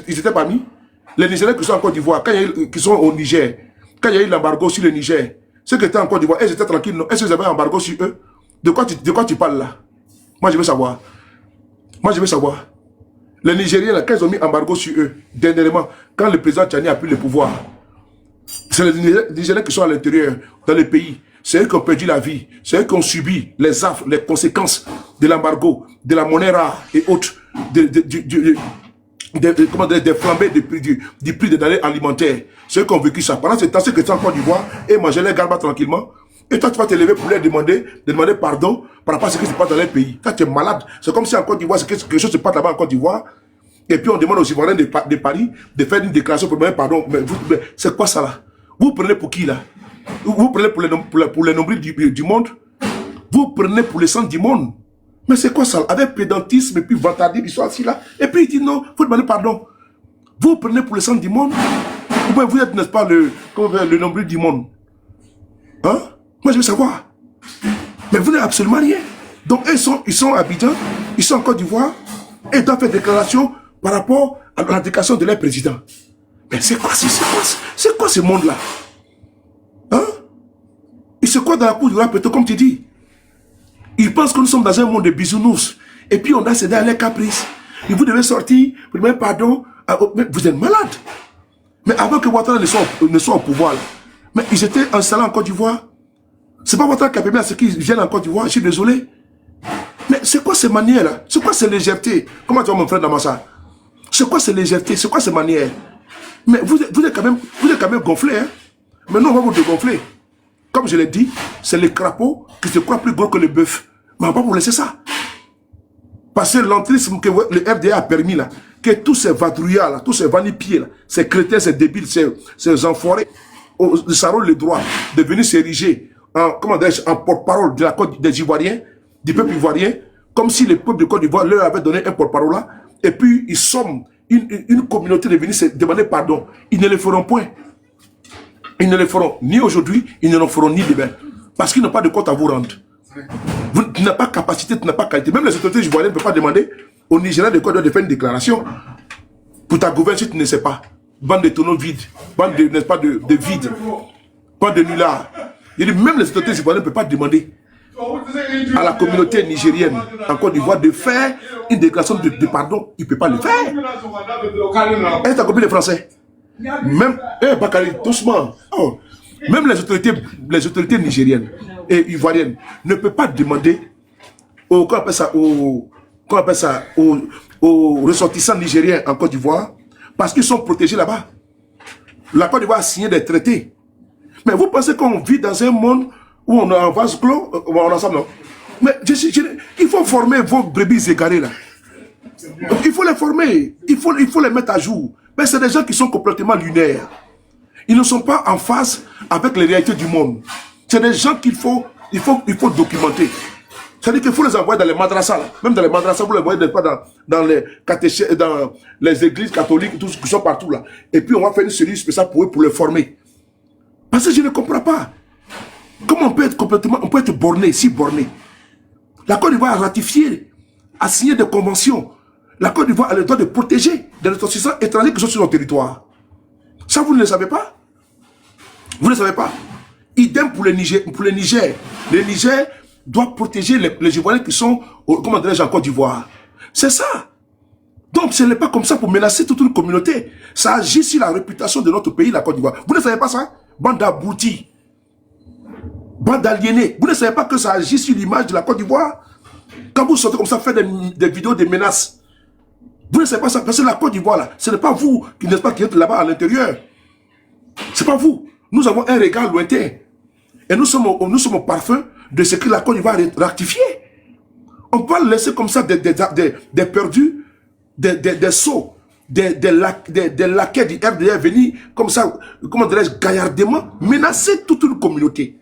ils étaient parmi les Nigériens qui sont en Côte d'Ivoire, qui sont au Niger, quand il y a eu l'embargo sur le Niger, ceux qui étaient en Côte d'Ivoire, ils étaient tranquilles, non? Est-ce que vous avez un embargo sur eux? De quoi tu parles là? Moi, je veux savoir. Moi, je veux savoir. Les Nigériens, là, quand ils ont mis embargo sur eux, dernièrement, quand le président Tchani a pris le pouvoir, c'est les Nigériens qui sont à l'intérieur, dans le pays. C'est eux qui ont perdu la vie. C'est eux qui ont subi les affres, les conséquences de l'embargo, de la monnaie rare et autres, des flambées du prix des denrées alimentaires. C'est eux qui ont vécu ça. Pendant ce temps, ceux qui étaient en Côte d'Ivoire et mangeaient les garbas tranquillement. Et toi, tu vas te lever pour leur demander pardon par rapport à ce qui se passe dans leur pays. Toi, tu es malade. C'est comme si en Côte d'Ivoire, quelque chose se passe là-bas en Côte d'Ivoire. Et puis on demande aux Ivoiriens de Paris de faire une déclaration pour demander pardon. Mais c'est quoi ça là? Vous prenez pour qui là? Vous prenez pour les nombrils du monde? Vous prenez pour les centres du monde? Mais c'est quoi ça? Avec pédantisme et puis vantardisme, ils sont assis là. Et puis ils disent non, il faut demander pardon. Vous prenez pour les centres du monde? Vous êtes, n'est-ce pas, le nombril du monde? Hein? Moi, je veux savoir. Mais vous n'avez absolument rien. Donc, ils sont à Abidjan, ils sont en Côte d'Ivoire, et ils doivent faire déclaration par rapport à la déclaration de leur président. Mais c'est quoi ce monde-là? Hein? Et c'est quoi dans la Côte d'Ivoire, plutôt, comme tu dis? Ils pensent que nous sommes dans un monde de bisounours. Et puis, on a cédé à leurs caprices. Et vous devez sortir, pour demander pardon. Mais vous êtes malade. Mais avant que Ouattara ne soit au pouvoir, là, mais ils étaient installés en Côte d'Ivoire. C'est pas Ouattara qui a permis à ceux qui viennent en Côte d'Ivoire. Je suis désolé. Mais c'est quoi ces manières-là? C'est quoi ces légèretés? Comment tu vas, mon frère Damassa? C'est quoi ces légèretés? C'est quoi ces manières? Mais vous êtes quand même gonflé. Hein? Mais nous, on va vous dégonfler. Comme je l'ai dit, c'est les crapauds qui se croient plus gros que le bœuf. Mais on va pas vous laisser ça. Parce que l'entrisme que le RDA a permis là, que tous ces vadrouillards là, tous ces vanipiers là, ces crétins, ces débiles, ces enfoirés, ça rôle le droit de venir s'ériger en porte-parole de la Côte des Ivoiriens, du peuple ivoirien, comme si le peuple de Côte d'Ivoire leur avait donné un porte-parole là, et puis ils somment une communauté de venir se demander pardon. Ils ne le feront point. Ils ne le feront ni aujourd'hui, ils ne le feront ni demain. Parce qu'ils n'ont pas de compte à vous rendre. Tu n'as pas capacité, tu n'as pas qualité. Même les autorités ivoiriennes ne peuvent pas demander au Nigérian de quoi de faire une déclaration. Pour ta gouverne, si tu ne sais pas. Bande de tonneaux vides. Bande de, n'est-ce pas, de vide. Bande de nullards. Même les autorités ivoiriennes ne peuvent pas demander. à la communauté nigérienne en Côte d'Ivoire de faire une déclaration de pardon. Il ne peut pas le faire. Est-ce que tu as compris le français? Même, Bakary, doucement. Oh. Même les autorités nigériennes et ivoiriennes ne peuvent pas demander aux ressortissants nigériens en Côte d'Ivoire parce qu'ils sont protégés là-bas. La Côte d'Ivoire a signé des traités. Mais vous pensez qu'on vit dans un monde où on a un vase clos, on est ensemble, non? Mais il faut former vos brebis égarées là. Il faut les former, il faut les mettre à jour. Mais c'est des gens qui sont complètement lunaires. Ils ne sont pas en phase avec les réalités du monde. C'est des gens qu'il faut documenter. C'est-à-dire qu'il faut les envoyer dans les madrasas. Là. Même dans les madrasas, vous les voyez dans les catéchèses, dans les églises catholiques, tous qui sont partout là. Et puis on va faire une série spéciale pour eux, pour les former. Parce que je ne comprends pas. Comment on peut être borné, si borné. La Côte d'Ivoire a ratifié, a signé des conventions. La Côte d'Ivoire a le droit de protéger des ressortissants étrangers qui sont sur notre territoire. Ça, vous ne le savez pas? Vous ne le savez pas? Idem pour le Niger. Le Niger doit protéger les Ivoiriens qui sont, comment dirais-je, en Côte d'Ivoire. C'est ça. Donc, ce n'est pas comme ça pour menacer toute une communauté. Ça agit sur la réputation de notre pays, la Côte d'Ivoire. Vous ne savez pas ça? Bande d'abrutis. Bande d'aliénés. Vous ne savez pas que ça agit sur l'image de la Côte d'Ivoire? Quand vous sortez comme ça, faire des vidéos de menaces. Vous ne savez pas ça? Parce que la Côte d'Ivoire, là, ce n'est pas vous qui êtes là-bas à l'intérieur. Ce n'est pas vous. Nous avons un regard lointain. Et nous sommes au parfum de ce que la Côte d'Ivoire a rectifié. On peut laisser comme ça des perdus, des sots, des laquais du RDR venir comme ça, comment dirais-je, gaillardement, menacer toute une communauté.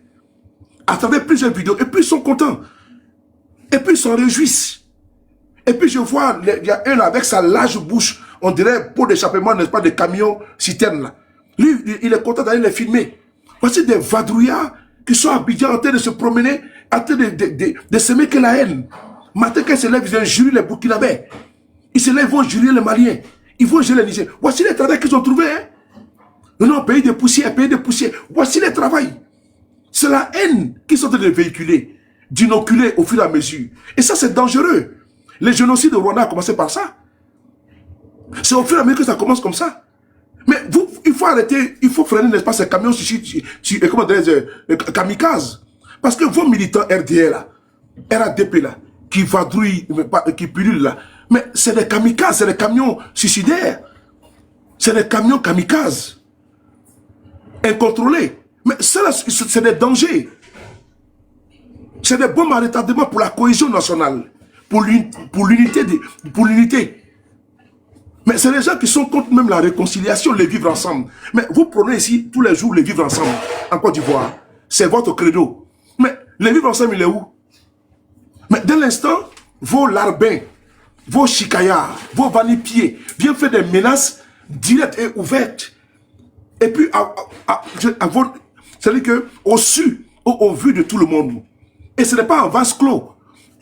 À travers plusieurs vidéos. Et puis ils sont contents. Et puis ils s'en réjouissent. Et puis je vois, il y a un avec sa large bouche, on dirait pot d'échappement, n'est-ce pas, de camions citernes là. Lui, il est content d'aller les filmer. Voici des vadrouillards qui sont habillés en train de se promener, en train de semer que la haine. Matin, quand ils se lèvent, ils viennent jurer les Burkinabés. Ils se lèvent, ils vont jurer les Maliens. Ils vont jurer les Nigériens. Voici les travaux qu'ils ont trouvés. Hein? Non, pays de poussière, pays de poussière. Voici les travaux. C'est la haine qu'ils sont en train de véhiculer, d'inoculer au fur et à mesure. Et ça, c'est dangereux. Les génocides au Rwanda ont commencé par ça. C'est au fur et à mesure que ça commence comme ça. Mais vous, il faut arrêter, il faut freiner, n'est-ce pas, ces camions comment dire, kamikazes. Parce que vos militants RDR là, RADP là, qui vadrouillent, qui pullulent là, mais c'est des kamikazes, c'est des camions suicidaires. C'est des camions kamikazes. Incontrôlés. Mais c'est des dangers. C'est des bombes à retardement pour la cohésion nationale. Pour l'unité. Mais c'est les gens qui sont contre même la réconciliation, les vivre ensemble. Mais vous prenez ici tous les jours les vivre ensemble en Côte d'Ivoire. C'est votre credo. Mais les vivre ensemble, il est où? Mais dès l'instant, vos larbins, vos chicayards, vos vanipiers viennent faire des menaces directes et ouvertes. Et puis, c'est-à-dire qu'au su, au vu de tout le monde. Et ce n'est pas un vase clos.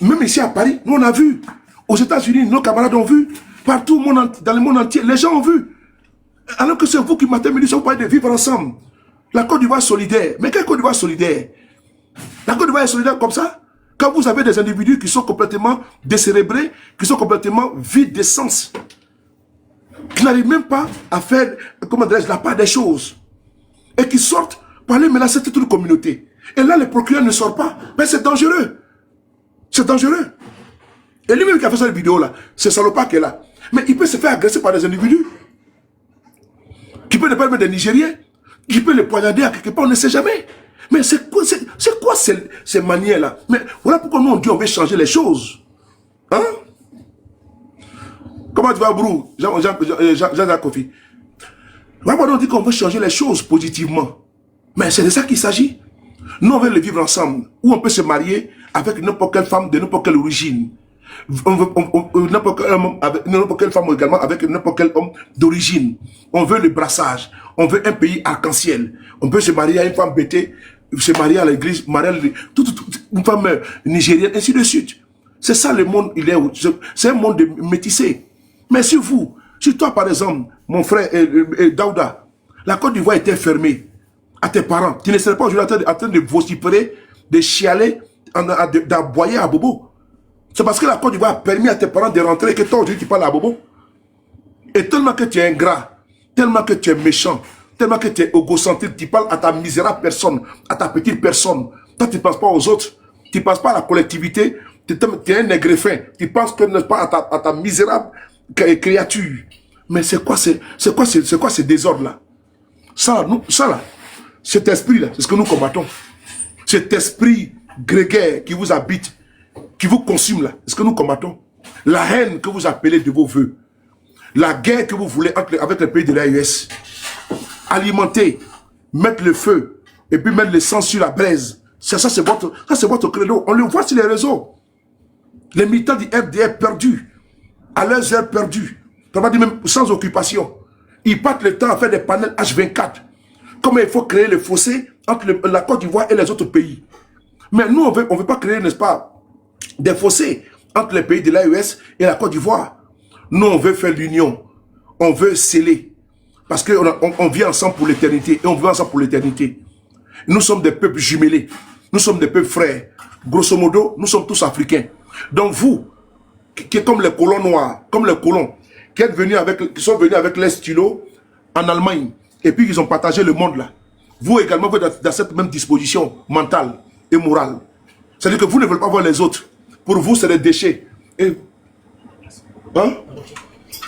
Même ici à Paris, nous on a vu. Aux États-Unis, nos camarades ont vu. Partout dans le monde entier, les gens ont vu. Alors que c'est vous qui m'avez dit, vous parlez de vivre ensemble. La Côte d'Ivoire solidaire. Mais quelle Côte d'Ivoire solidaire? La Côte d'Ivoire est solidaire comme ça? Quand vous avez des individus qui sont complètement décérébrés, qui sont complètement vides d'essence, qui n'arrivent même pas à faire, comment dirais-je, la part des choses, et qui sortent pour aller menacer toute une communauté. Et là, le procureur ne sort pas. Mais c'est dangereux. C'est dangereux. Et lui-même qui a fait cette vidéo-là, c'est salopard qui est là. Mais il peut se faire agresser par des individus. Qui peut ne pas mettre des Nigériens. Qui peut les poignarder à quelque part, on ne sait jamais. Mais c'est quoi ces manières-là? Mais voilà pourquoi nous on dit on veut changer les choses. Hein? Comment tu vas, Brou? Jean-Jacques Kofi. Voilà pourquoi on dit qu'on veut changer les choses positivement. Mais c'est de ça qu'il s'agit. Nous on veut les vivre ensemble. Où on peut se marier avec n'importe quelle femme de n'importe quelle origine. N'importe quelle femme également avec n'importe quel homme d'origine. On veut le brassage. On veut un pays arc-en-ciel. On peut se marier à une femme bêtée, se marier à l'église, marier à une femme nigérienne, ainsi de suite. C'est ça le monde, c'est un monde de métissé. Mais si toi par exemple, mon frère Daouda, la Côte d'Ivoire était fermée à tes parents, tu ne serais pas aujourd'hui en train de vociférer, de chialer d'aboyer à Bobo. C'est parce que la Côte d'Ivoire a permis à tes parents de rentrer et que toi aujourd'hui tu parles à Bobo. Et tellement que tu es ingrat, tellement que tu es méchant, tellement que tu es égocentrique, tu parles à ta misérable personne, à ta petite personne. Toi tu ne penses pas aux autres, tu ne penses pas à la collectivité, tu es un négrefin, tu penses que n'est-ce pas à ta misérable créature. Mais c'est quoi ces désordres-là? Ça là, cet esprit-là, c'est ce que nous combattons. Cet esprit grégaire qui vous habite, qui vous consume là, c'est ce que nous combattons. La haine que vous appelez de vos voeux. La guerre que vous voulez avec les pays de l'AES. Alimenter, mettre le feu, et puis mettre le sang sur la braise. Ça c'est votre credo. On le voit sur les réseaux. Les militants du RDR perdus, à leurs heures perdues, même sans occupation. Ils passent le temps à faire des panels H24. Comment il faut créer le fossé entre la Côte d'Ivoire et les autres pays. Mais nous, on veut pas créer, n'est-ce pas, des fossés entre les pays de l'AES et la Côte d'Ivoire. Nous, on veut faire l'union. On veut sceller. Parce qu'on vit ensemble pour l'éternité. Et on vit ensemble pour l'éternité. Nous sommes des peuples jumelés. Nous sommes des peuples frères. Grosso modo, nous sommes tous africains. Donc vous, qui êtes comme les colons noirs, comme les colons, qui sont venus avec les stylos en Allemagne, et puis ils ont partagé le monde là. Vous également, vous êtes dans cette même disposition mentale et morale. C'est-à-dire que vous ne voulez pas voir les autres. Pour vous, c'est des déchets. Et... Hein?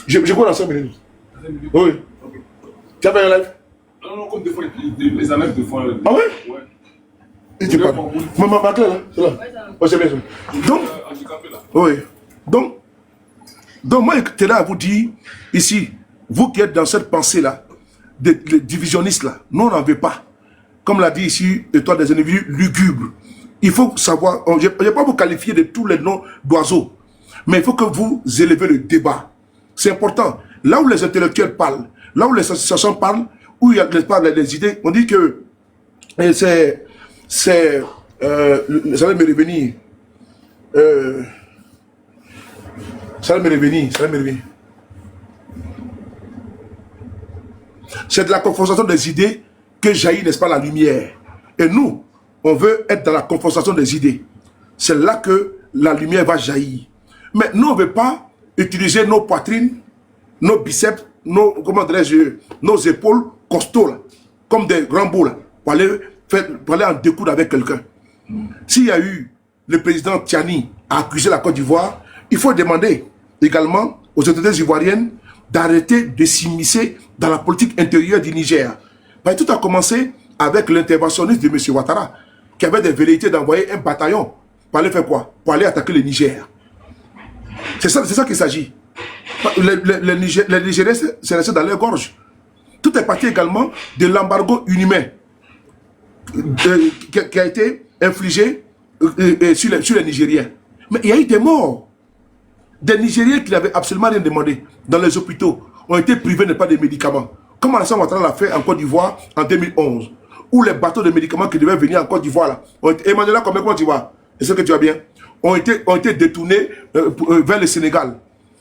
Je vois dans 5 minutes. Oui. Okay. Tu as fait un live? Non, comme des fois, les enlèves de fois. Ah ouais? Ouais. Et tu parles. Maman, ma clé là? C'est là. Oh, c'est bien ça. Donc, oui. Donc moi, je là à vous dire, ici, vous qui êtes dans cette pensée-là, des divisionnistes là, nous on n'en veut pas. Comme l'a dit ici, toi des individus lugubres. Il faut savoir, je ne vais pas vous qualifier de tous les noms d'oiseaux, mais il faut que vous élevez le débat. C'est important. Là où les intellectuels parlent, là où les associations parlent, où il y a les idées, on dit que ça va me revenir. Ça va me revenir. C'est de la confrontation des idées que jaillit, n'est-ce pas, la lumière. Et nous, on veut être dans la confrontation des idées. C'est là que la lumière va jaillir. Mais nous, on ne veut pas utiliser nos poitrines, nos biceps, nos épaules costauds, là, comme des rambots, là, pour aller en découdre avec quelqu'un. S'il y a eu le président Tiani à accuser la Côte d'Ivoire, il faut demander également aux autorités ivoiriennes d'arrêter de s'immiscer dans la politique intérieure du Niger. Parce que tout a commencé avec l'interventionniste de M. Ouattara, qui avait des velléités d'envoyer un bataillon pour aller faire quoi? Pour aller attaquer le Niger. C'est ça qu'il s'agit. Les Nigériens, c'est resté dans leur gorge. Tout est parti également de l'embargo inhumain qui a été infligé sur les Nigériens. Mais il y a eu des morts. Des Nigériens qui n'avaient absolument rien demandé dans les hôpitaux ont été privés de pas de médicaments. Comme Alassane Ouattara l'a fait en Côte d'Ivoire en 2011. Où les bateaux de médicaments qui devaient venir en Côte d'Ivoire, Emmanuel, comment tu vois? Est-ce que tu vas bien? Ont été détournés vers le Sénégal.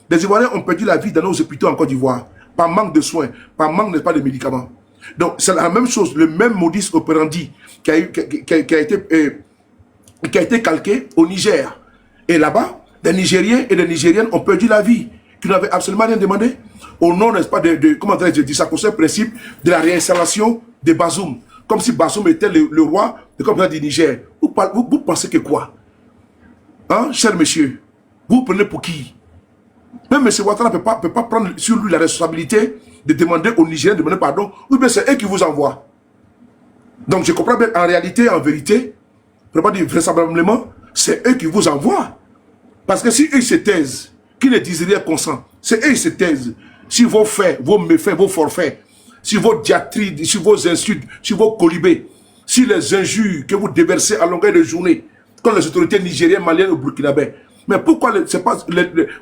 Les Ivoiriens ont perdu la vie dans nos hôpitaux en Côte d'Ivoire. Par manque de soins, par manque n'est-ce pas de médicaments. Donc c'est la même chose, le même modus operandi qui a été calqué au Niger. Et là-bas, des Nigériens et des Nigériennes ont perdu la vie, qui n'avaient absolument rien demandé, au nom, n'est-ce pas, comment dirais-je, du sacro-saint principe de la réinstallation de Bazoum. Comme si Bazoum était le roi du Niger. Vous pensez que quoi? Hein, cher monsieur? Vous prenez pour qui? Même M. Ouattara ne peut pas prendre sur lui la responsabilité de demander aux Nigériens de demander pardon, ou bien c'est eux qui vous envoient. Donc je comprends bien, en réalité, en vérité, je ne peux pas dire vraisemblablement, c'est eux qui vous envoient. Parce que si eux se taisent, qui ne disent rien consent, c'est eux qui se taisent. Si vos faits, vos méfaits, vos forfaits, si vos diatribes, si vos insultes, si vos colibés, si les injures que vous déversez à longueur de journée, comme les autorités nigériennes, maliennes ou burkinabés. Mais pourquoi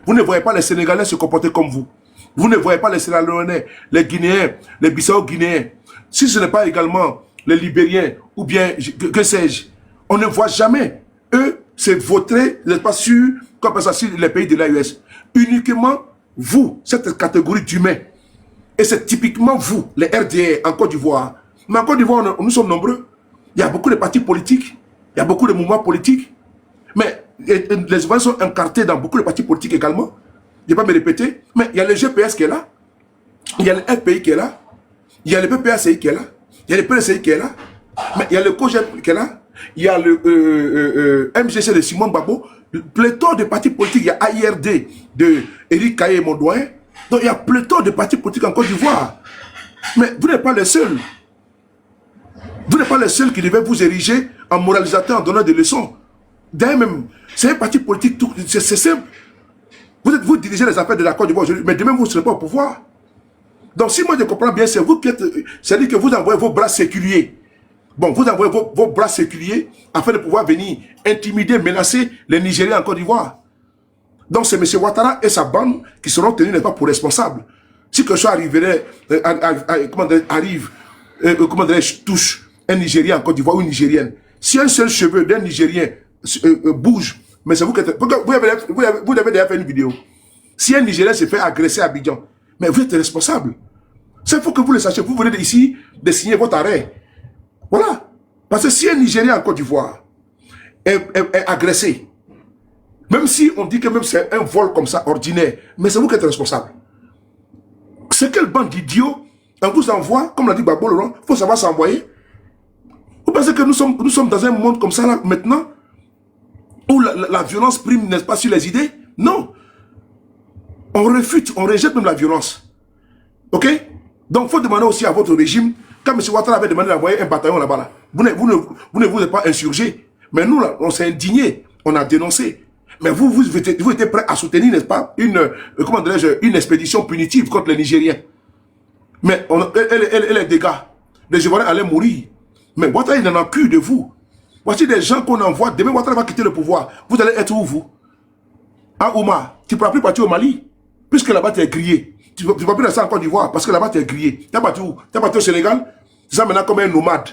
vous ne voyez pas les Sénégalais se comporter comme vous? Vous ne voyez pas les Sénégalais, les Guinéens, les Bissau-Guinéens. Si ce n'est pas également les Libériens, ou bien, que sais-je, on ne voit jamais. Eux, c'est voter, n'est-ce pas, sur les pays de l'AES. Uniquement vous, cette catégorie d'humains. Et c'est typiquement vous, les RDR, en Côte d'Ivoire. Mais en Côte d'Ivoire, nous sommes nombreux. Il y a beaucoup de partis politiques. Il y a beaucoup de mouvements politiques. Mais les Ivoiriens sont incartés dans beaucoup de partis politiques également. Je ne vais pas me répéter. Mais il y a le GPS qui est là. Il y a le FPI qui est là. Il y a le PPACI qui est là. Il y a le PLCI qui est là. Mais il y a le COGEP qui est là. Il y a le MGC de Simone Gbagbo. Pléthore de partis politiques. Il y a AIRD de Éric Kaye Mondouin. Donc il y a pléthore de partis politiques en Côte d'Ivoire. Mais vous n'êtes pas les seuls. Vous n'êtes pas les seuls qui devaient vous ériger en moralisateur, en donnant des leçons. D'ailleurs même, c'est un parti politique, c'est simple. Vous dirigez les affaires de la Côte d'Ivoire aujourd'hui, mais demain vous ne serez pas au pouvoir. Donc si moi je comprends bien, c'est vous qui êtes... C'est-à-dire que vous envoyez vos bras séculiers. Bon, vous envoyez vos bras séculiers afin de pouvoir venir intimider, menacer les Nigériens en Côte d'Ivoire. Donc c'est M. Ouattara et sa bande qui seront tenus, n'est-ce pas, pour responsables. Si quelque chose touche un Nigérien en Côte d'Ivoire ou une Nigérienne, si un seul cheveu d'un Nigérien bouge, mais c'est vous qui êtes... Vous avez déjà fait une vidéo. Si un Nigérien se fait agresser à Abidjan, mais vous êtes responsable. C'est faut que vous le sachiez. Vous venez ici de signer votre arrêt. Voilà. Parce que si un Nigérien en Côte d'Ivoire est agressé, même si on dit que même c'est un vol comme ça, ordinaire, mais c'est vous qui êtes responsable. C'est quelle bande d'idiots on vous envoie, comme l'a dit Gbagbo Laurent, il faut savoir s'envoyer. Vous pensez que nous sommes dans un monde comme ça là, maintenant, où la violence prime, n'est-ce pas, sur les idées? Non. On réfute, on rejette même la violence. Ok? Donc il faut demander aussi à votre régime, quand M. Ouattara avait demandé d'envoyer un bataillon là-bas, là, vous ne vous êtes pas insurgé. Mais nous, là, on s'est indigné, on a dénoncé. Mais vous étiez prêts à soutenir, n'est-ce pas, une expédition punitive contre les Nigériens. Mais les dégâts, les Ivoiriens allaient mourir. Mais Ouattara, il n'en a plus de vous. Voici des gens qu'on envoie. Demain, Ouattara va quitter le pouvoir. Vous allez être où, vous? À Ouma, tu ne pourras plus partir au Mali. Puisque là-bas, tu es grillé. Tu ne pourras plus rester en Côte d'Ivoire parce que là-bas, tu es grillé. Tu es parti où? Tu es parti au Sénégal? C'est ça maintenant comme un nomade.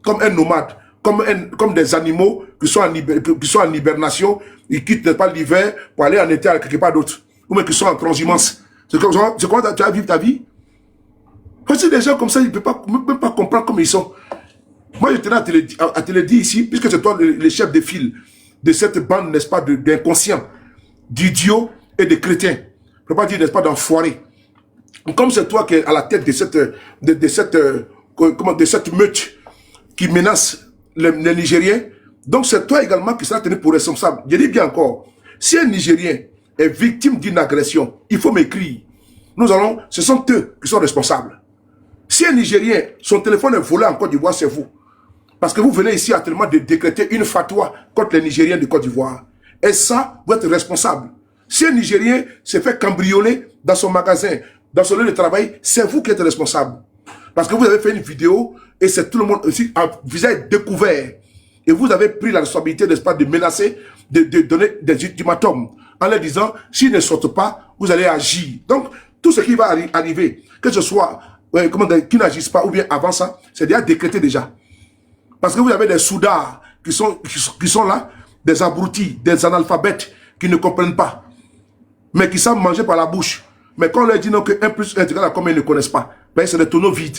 Comme un nomade. Comme des animaux qui sont en hibernation. Ils quittent pas l'hiver pour aller en été à quelque part d'autre. Ou même qui sont en transhumance. C'est comment tu vas vivre ta vie? Parce que des gens comme ça, ils ne peuvent même pas comprendre comment ils sont. Moi, je tenais à te le dire ici, puisque c'est toi le chef de file de cette bande, n'est-ce pas, d'inconscients, d'idiots et de chrétiens. Je ne peux pas dire, n'est-ce pas, d'enfoirés. Comme c'est toi qui es à la tête de cette meute qui menace les Nigériens, donc c'est toi également qui sera tenu pour responsable. Je dis bien encore, si un Nigérien est victime d'une agression, il faut m'écrire. Ce sont eux qui sont responsables. Si un Nigérien, son téléphone est volé en Côte d'Ivoire, c'est vous. Parce que vous venez ici actuellement de décréter une fatwa contre les Nigériens de Côte d'Ivoire. Et ça, vous êtes responsable. Si un Nigérien s'est fait cambrioler dans son magasin, dans son lieu de travail, c'est vous qui êtes responsable. Parce que vous avez fait une vidéo et c'est tout le monde aussi à visage découvert. Et vous avez pris la responsabilité, n'est-ce pas, de menacer, de donner des ultimatums en leur disant, s'ils ne sortent pas, vous allez agir. Donc, tout ce qui va arriver, que ce soit qui n'agissent pas ou bien avant ça, c'est déjà décrété déjà. Parce que vous avez des soudards qui sont là, des abrutis, des analphabètes qui ne comprennent pas, mais qui savent manger par la bouche. Mais quand on leur dit non, que 1 plus 1 égale à combien, ils ne connaissent pas, ben c'est des tonneaux vides.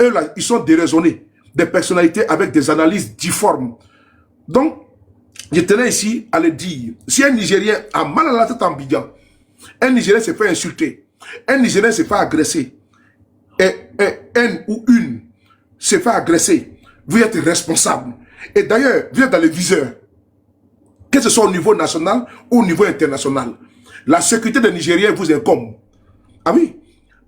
Eux là, ils sont déraisonnés, des personnalités avec des analyses difformes. Donc, je tenais ici à le dire, si un Nigérien a mal à la tête en Abidjan, un Nigérien se fait insulter, un Nigérien se fait agresser, et un ou une se fait agresser, vous êtes responsable. Et d'ailleurs, vous êtes dans le viseur. Que ce soit au niveau national ou au niveau international. La sécurité des Nigériens vous incombe. Ah oui,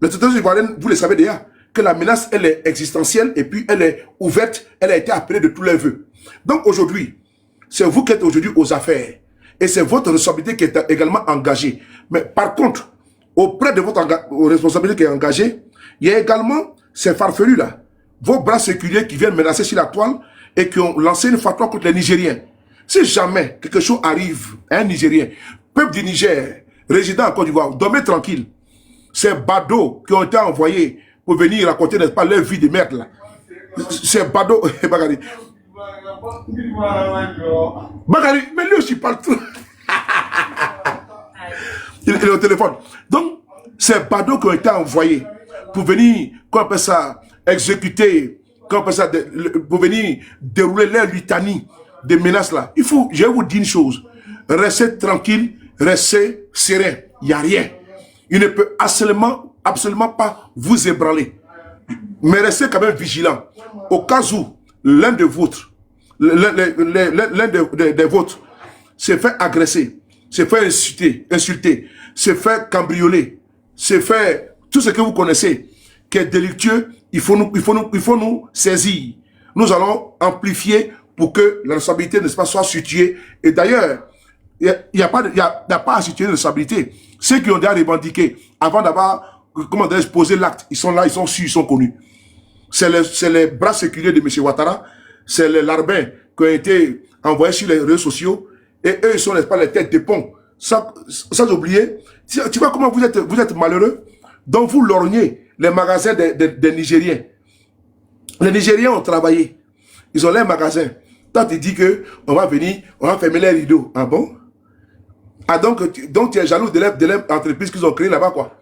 le territoire ivoirien, vous le savez déjà, que la menace, elle est existentielle et puis elle est ouverte, elle a été appelée de tous les vœux. Donc aujourd'hui, c'est vous qui êtes aujourd'hui aux affaires. Et c'est votre responsabilité qui est également engagée. Mais par contre, auprès de votre responsabilité qui est engagée, il y a également ces farfelus là, vos bras séculiers qui viennent menacer sur la toile et qui ont lancé une fatwa contre les Nigériens. Si jamais quelque chose arrive à un Nigérien, peuple du Niger, résident en Côte d'Ivoire, dormez tranquille. Ces badauds qui ont été envoyés pour venir raconter, n'est-ce pas, leur vie de merde là. Ces badauds, Bagari. Bagari, mais lui aussi parle tout. Il est au téléphone. Donc, ces badauds qui ont été envoyés pour venir, qu'on appelle ça, exécuter, qu'on appelle ça, pour venir dérouler leur litanie des menaces là, il faut, je vais vous dire une chose. Restez tranquille, restez serein. Il n'y a rien. Il ne peut absolument pas vous ébranler. Mais restez quand même vigilant. Au cas où l'un de vôtres, l'un des vôtres se fait agresser, se fait insulter, se fait cambrioler, se fait tout ce que vous connaissez qui est délictueux, il faut nous saisir. Nous allons amplifier pour que la responsabilité ne soit située. Et d'ailleurs, il n'y a pas à situer de responsabilité. Ceux qui ont déjà revendiqué, avant d'avoir, comment dirais-je, posé l'acte, ils sont là, ils sont sûrs, ils sont connus. C'est les bras séculiers de M. Ouattara, c'est les larbins qui ont été envoyés sur les réseaux sociaux, et eux, ils sont, n'est-ce pas, les têtes de pont. Sans oublier, tu vois comment vous êtes malheureux, donc vous lorgnez les magasins des Nigériens. Les Nigériens ont travaillé, ils ont leurs magasins. Toi, tu dis que on va venir, on va fermer les rideaux. Ah bon? Ah donc tu es jaloux de l'entreprise qu'ils ont créée là-bas, quoi.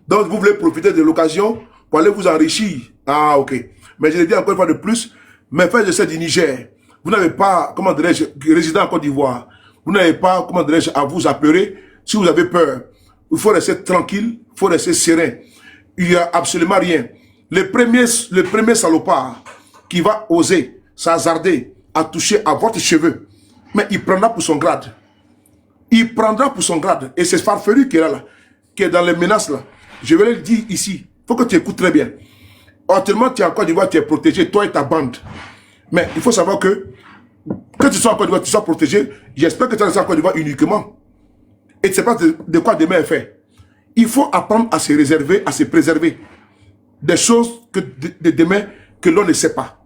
Donc vous voulez profiter de l'occasion pour aller vous enrichir. Ah ok. Mais je le dis encore une fois de plus, mes frères et sœurs du Niger, vous n'avez pas, comment dirais-je, résident en Côte d'Ivoire, vous n'avez pas, comment dirais-je, à vous apeurer si vous avez peur. Il faut rester tranquille, il faut rester serein. Il n'y a absolument rien. Le premier salopard qui va oser s'hasarder à toucher à votre cheveu, mais il prendra pour son grade. Il prendra pour son grade. Et c'est Farfelu qui est là, qui est dans les menaces là. Je vais le dire ici. Il faut que tu écoutes très bien. Actuellement, tu es en Côte d'Ivoire, tu es protégé, toi et ta bande. Mais il faut savoir que tu sois en Côte d'Ivoire, tu sois protégé. J'espère que tu es en Côte d'Ivoire uniquement. Et tu ne sais pas de quoi demain est fait. Il faut apprendre à se réserver, à se préserver des choses de demain que l'on ne sait pas.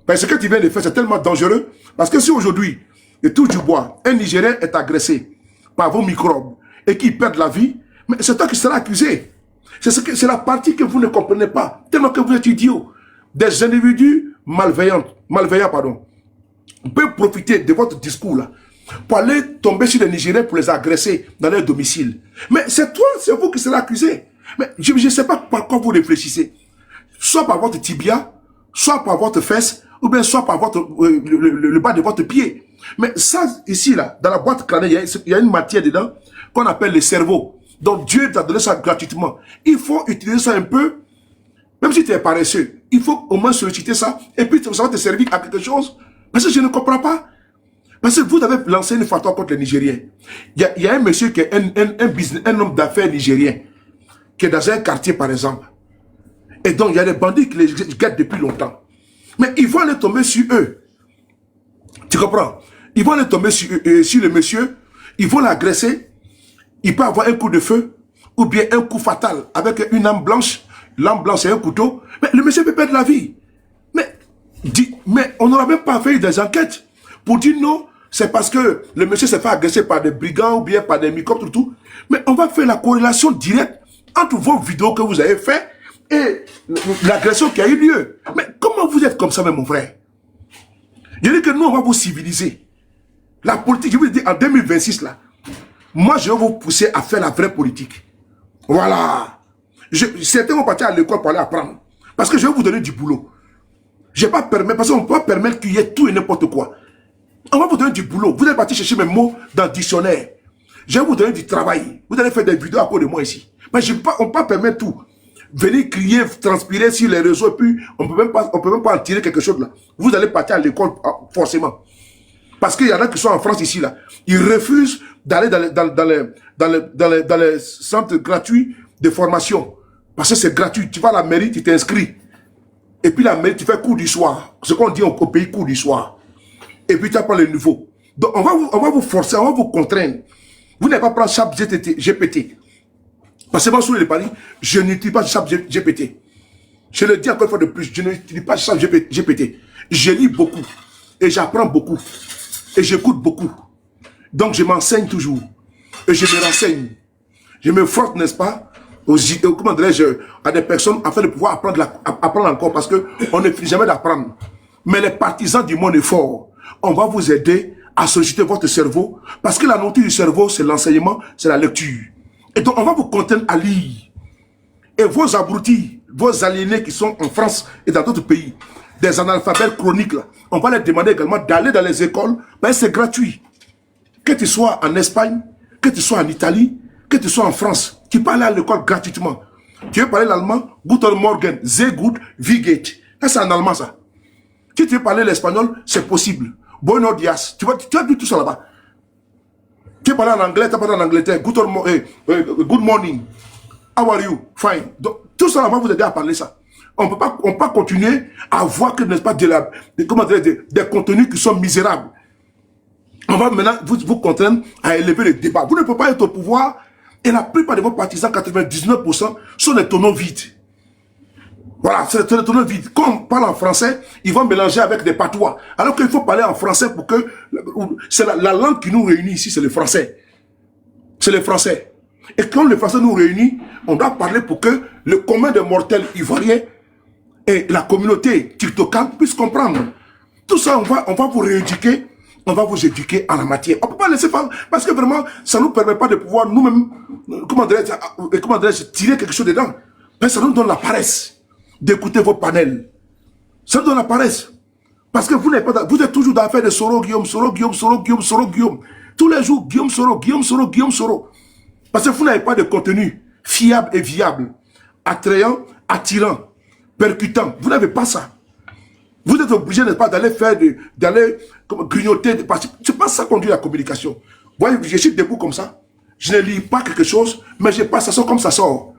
Parce que ce que tu viens de faire, c'est tellement dangereux. Parce que si aujourd'hui, et tout du bois, un Nigérien est agressé par vos microbes et qu'il perd la vie, mais c'est toi qui seras accusé. C'est la partie que vous ne comprenez pas, tellement que vous êtes idiot. Des individus malveillants, peuvent profiter de votre discours là pour aller tomber sur les Nigériens pour les agresser dans leur domicile. Mais c'est toi, c'est vous qui serez accusé. Mais je ne sais pas par quoi vous réfléchissez. Soit par votre tibia, soit par votre fesse, ou bien soit par votre, le bas de votre pied. Mais ça, ici, là, dans la boîte crânienne, il y a une matière dedans qu'on appelle le cerveau. Donc Dieu t'a donné ça gratuitement. Il faut utiliser ça un peu, même si tu es paresseux. Il faut au moins solliciter ça, et puis ça va te servir à quelque chose. Parce que je ne comprends pas. Parce que vous avez lancé une fatwa contre les Nigériens. Il y a un monsieur qui est un homme d'affaires nigérien, qui est dans un quartier, par exemple. Et donc, il y a des bandits qui les guettent depuis longtemps. Mais ils vont aller tomber sur eux. Tu comprends? Ils vont aller tomber sur le monsieur, ils vont l'agresser, il peut avoir un coup de feu, ou bien un coup fatal, avec une âme blanche. L'âme blanche, c'est un couteau. Mais le monsieur peut perdre la vie. Mais on n'aura même pas fait des enquêtes pour dire non, c'est parce que le monsieur s'est fait agresser par des brigands ou bien par des microbes, tout. Mais on va faire la corrélation directe entre vos vidéos que vous avez faites et l'agression qui a eu lieu. Mais comment vous êtes comme ça, mon frère? Je dis que nous, on va vous civiliser. La politique, je vous dis, en 2026, là, moi, je vais vous pousser à faire la vraie politique. Voilà. Certains vont partir à l'école pour aller apprendre. Parce que je vais vous donner du boulot. Je ne vais pas permettre, parce qu'on ne peut pas permettre qu'il y ait tout et n'importe quoi. On va vous donner du boulot. Vous allez partir chercher mes mots dans le dictionnaire. Je vais vous donner du travail. Vous allez faire des vidéos à cause de moi ici. Mais on ne peut pas permettre tout. Venir crier, transpirer sur les réseaux, et puis on ne peut même pas en tirer quelque chose là. Vous allez partir à l'école forcément. Parce qu'il y en a qui sont en France ici là. Ils refusent d'aller dans les centres gratuits de formation. Parce que c'est gratuit. Tu vas à la mairie, tu t'inscris. Et puis la mairie, tu fais cours du soir. Ce qu'on dit au pays, cours du soir. Et puis tu apprends le niveau. Donc on va vous forcer, on va vous contraindre. Vous n'allez pas prendre chaque GPT. Parce que moi, sur les paris, je n'utilise pas chaque GPT. Je le dis encore une fois de plus, je n'utilise pas chaque GPT. Je lis beaucoup. Et j'apprends beaucoup. Et j'écoute beaucoup. Donc je m'enseigne toujours. Et je me renseigne. Je me frotte, n'est-ce pas, comment dirais-je, à des personnes afin de pouvoir apprendre encore. Parce qu'on ne finit jamais d'apprendre. Mais les partisans du monde est fort. On va vous aider à solliciter votre cerveau. Parce que la nourriture du cerveau, c'est l'enseignement, c'est la lecture. Et donc, on va vous contraindre à lire. Et vos abrutis, vos aliénés qui sont en France et dans d'autres pays, des analphabètes chroniques, là, on va leur demander également d'aller dans les écoles, ben c'est gratuit. Que tu sois en Espagne, que tu sois en Italie, que tu sois en France, tu peux aller à l'école gratuitement. Tu veux parler l'allemand, Guten Morgen, sehr gut, wie geht. Ça, c'est en allemand, ça. Si tu veux parler l'espagnol, c'est possible. Buenos dias. Tu as vu tout ça là-bas. Tu veux parler en anglais, tu as parlé en Angleterre, good morning. How are you? Fine. Donc, tout ça va vous aider à parler ça. On ne peut pas continuer à voir que, n'est-ce pas, des contenus qui sont misérables. On va maintenant vous contraindre à élever le débat. Vous ne pouvez pas être au pouvoir et la plupart de vos partisans, 99%, sont des tonneaux vides. Voilà, c'est des tonneaux vides. Quand on parle en français, ils vont mélanger avec des patois. Alors qu'il faut parler en français pour que... C'est la langue qui nous réunit ici, c'est le français. C'est le français. Et quand le français nous réunit, on doit parler pour que le commun des mortels ivoiriens et la communauté tiktokane puissent comprendre. Tout ça, on va vous rééduquer, on va vous éduquer en la matière. On ne peut pas laisser faire, parce que vraiment, ça ne nous permet pas de pouvoir nous-mêmes, comment dirais-je, tirer quelque chose dedans. Mais ça nous donne la paresse d'écouter vos panels. Ça nous donne la paresse. Parce que vous êtes toujours dans l'affaire de Soro, Guillaume, Soro, Guillaume, Soro, Guillaume, Soro, Guillaume. Tous les jours, Guillaume, Soro, Guillaume, Soro, Guillaume, Soro. Parce que vous n'avez pas de contenu fiable et viable, attrayant, attirant, percutant. Vous n'avez pas ça. Vous êtes obligé, n'est-ce pas, d'aller grignoter. C'est pas ça qu'on dit la communication. Vous voyez, je suis debout comme ça. Je ne lis pas quelque chose, mais je passe, ça sort comme ça sort.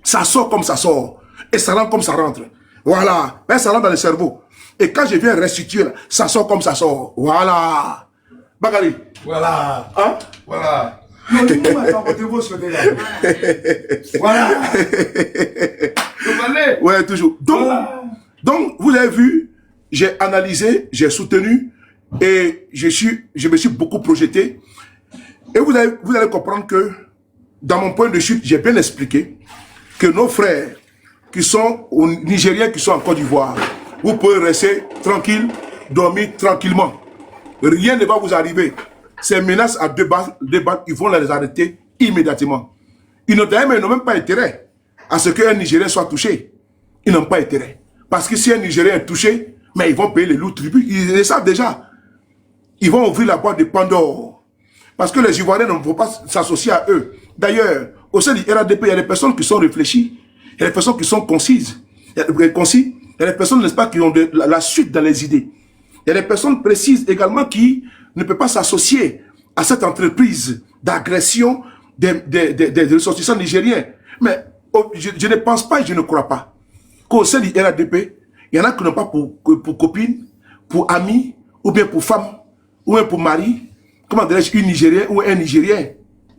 Ça sort comme ça sort. Et ça rentre comme ça rentre. Voilà. Ben, ça rentre dans le cerveau. Et quand je viens restituer, là, ça sort comme ça sort. Voilà. Bakary. Voilà. Hein? Voilà. Non, voilà. Ouais, toujours. Donc, vous avez vu, j'ai analysé, j'ai soutenu et je me suis beaucoup projeté. Et vous allez comprendre que, dans mon point de chute, j'ai bien expliqué que nos frères qui sont Nigériens, qui sont en Côte d'Ivoire, vous pouvez rester tranquille, dormir tranquillement. Rien ne va vous arriver. Ces menaces à deux balles, ils vont les arrêter immédiatement. Ils n'ont même pas intérêt à ce qu'un Nigérien soit touché. Ils n'ont pas intérêt. Parce que si un Nigérien est touché, mais ils vont payer les lourds tributs. Ils le savent déjà. Ils vont ouvrir la boîte de Pandore. Parce que les Ivoiriens ne vont pas s'associer à eux. D'ailleurs, au sein du RADP, il y a des personnes qui sont réfléchies. Il y a des personnes qui sont concises. Il y a des personnes, n'est-ce pas, qui ont la suite dans les idées. Il y a des personnes précises également qui ne peuvent pas s'associer à cette entreprise d'agression des ressortissants nigériens. Mais je ne pense pas et je ne crois pas qu'au sein du RADP, il y en a qui n'ont pas pour copine, pour ami, ou bien pour femme, ou bien pour mari, comment dirais-je, une Nigérienne ou un Nigérien.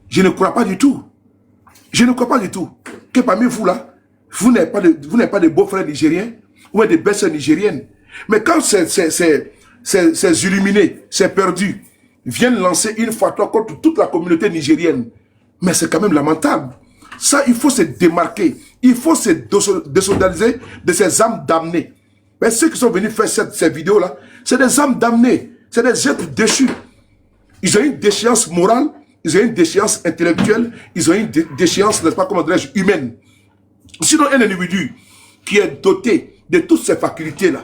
Je ne crois pas du tout. Je ne crois pas du tout que parmi vous là, vous n'avez pas de beaux-frères nigériens ou de belles-sœurs nigériennes. Mais quand ces illuminés, ces perdus, viennent lancer une fatwa contre toute la communauté nigérienne, mais c'est quand même lamentable. Ça, il faut se démarquer. Il faut se désolidariser de ces âmes damnées. Mais ceux qui sont venus faire ces vidéos-là, c'est des âmes damnées. C'est des êtres déchus. Ils ont une déchéance morale, ils ont une déchéance intellectuelle, ils ont une déchéance, n'est-ce pas, comment dirais-je, humaine. Sinon, un individu qui est doté de toutes ces facultés-là,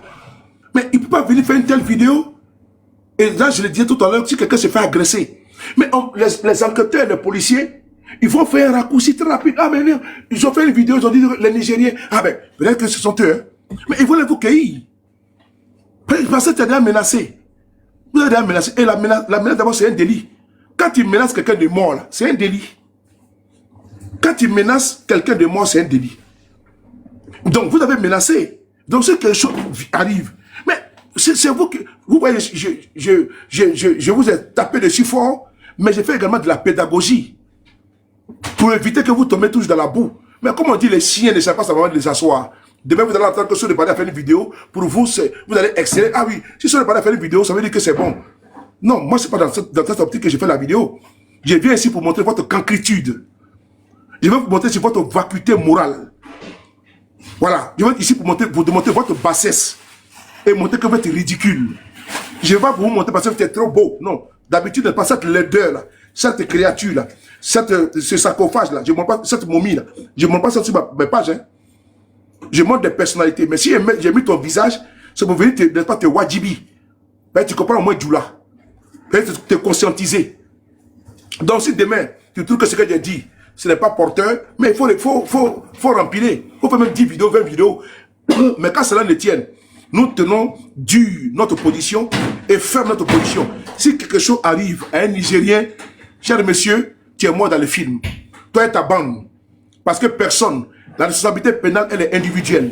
mais il ne peut pas venir faire une telle vidéo. Et là, je le disais tout à l'heure, si quelqu'un se fait agresser. Mais les enquêteurs, les policiers, ils vont faire un raccourci très rapide. Ah, mais ils ont fait une vidéo, ils ont dit les Nigériens. Ah, ben, peut-être que ce sont eux. Hein. Mais ils vont vous cueillir. Parce que tu as déjà menacé. Vous avez déjà menacé. Et la menace d'abord, c'est un délit. Quand tu menaces quelqu'un de mort, là, c'est un délit. Quand tu menaces quelqu'un de mort, c'est un délit. Donc, vous avez menacé. Donc, si quelque chose arrive, mais c'est vous que... Vous voyez, je vous ai tapé dessus fort, mais j'ai fait également de la pédagogie pour éviter que vous tombiez tous dans la boue. Mais comme on dit, les chiens ne savent pas savoir les asseoir. Demain, vous allez entendre que ceux de parler à faire une vidéo, pour vous, vous allez exceller. Ah oui, si ceux de parler à faire une vidéo, ça veut dire que c'est bon. Non, moi, c'est pas dans cette optique que j'ai fait la vidéo. Je viens ici pour montrer votre cancritude. Je vais vous montrer sur votre vacuité morale. Voilà, je viens ici pour démontrer votre bassesse et montrer que vous êtes ridicule. Je ne vais pas vous montrer parce que vous êtes trop beau. Non, d'habitude, n'est pas cette laideur-là, cette créature-là, ce sarcophage-là, je ne montre pas cette momie-là. Je ne montre pas ça sur mes pages. Hein. Je montre des personnalités. Mais si j'ai mis ton visage, c'est pour venir, n'est-ce pas, te wajibi. Ben, tu comprends au moins Djoula. Ben, te conscientiser. Donc, si demain, tu trouves que ce que j'ai dit, ce n'est pas porteur, mais il faut rempiler. Il faut faire même 10 vidéos, 20 vidéos. Mais quand cela ne tienne, nous tenons dur notre position et ferme notre position. Si quelque chose arrive à un Nigérien, cher monsieur, tu es mort dans le film. Toi et ta bande. Parce que personne, la responsabilité pénale, elle est individuelle.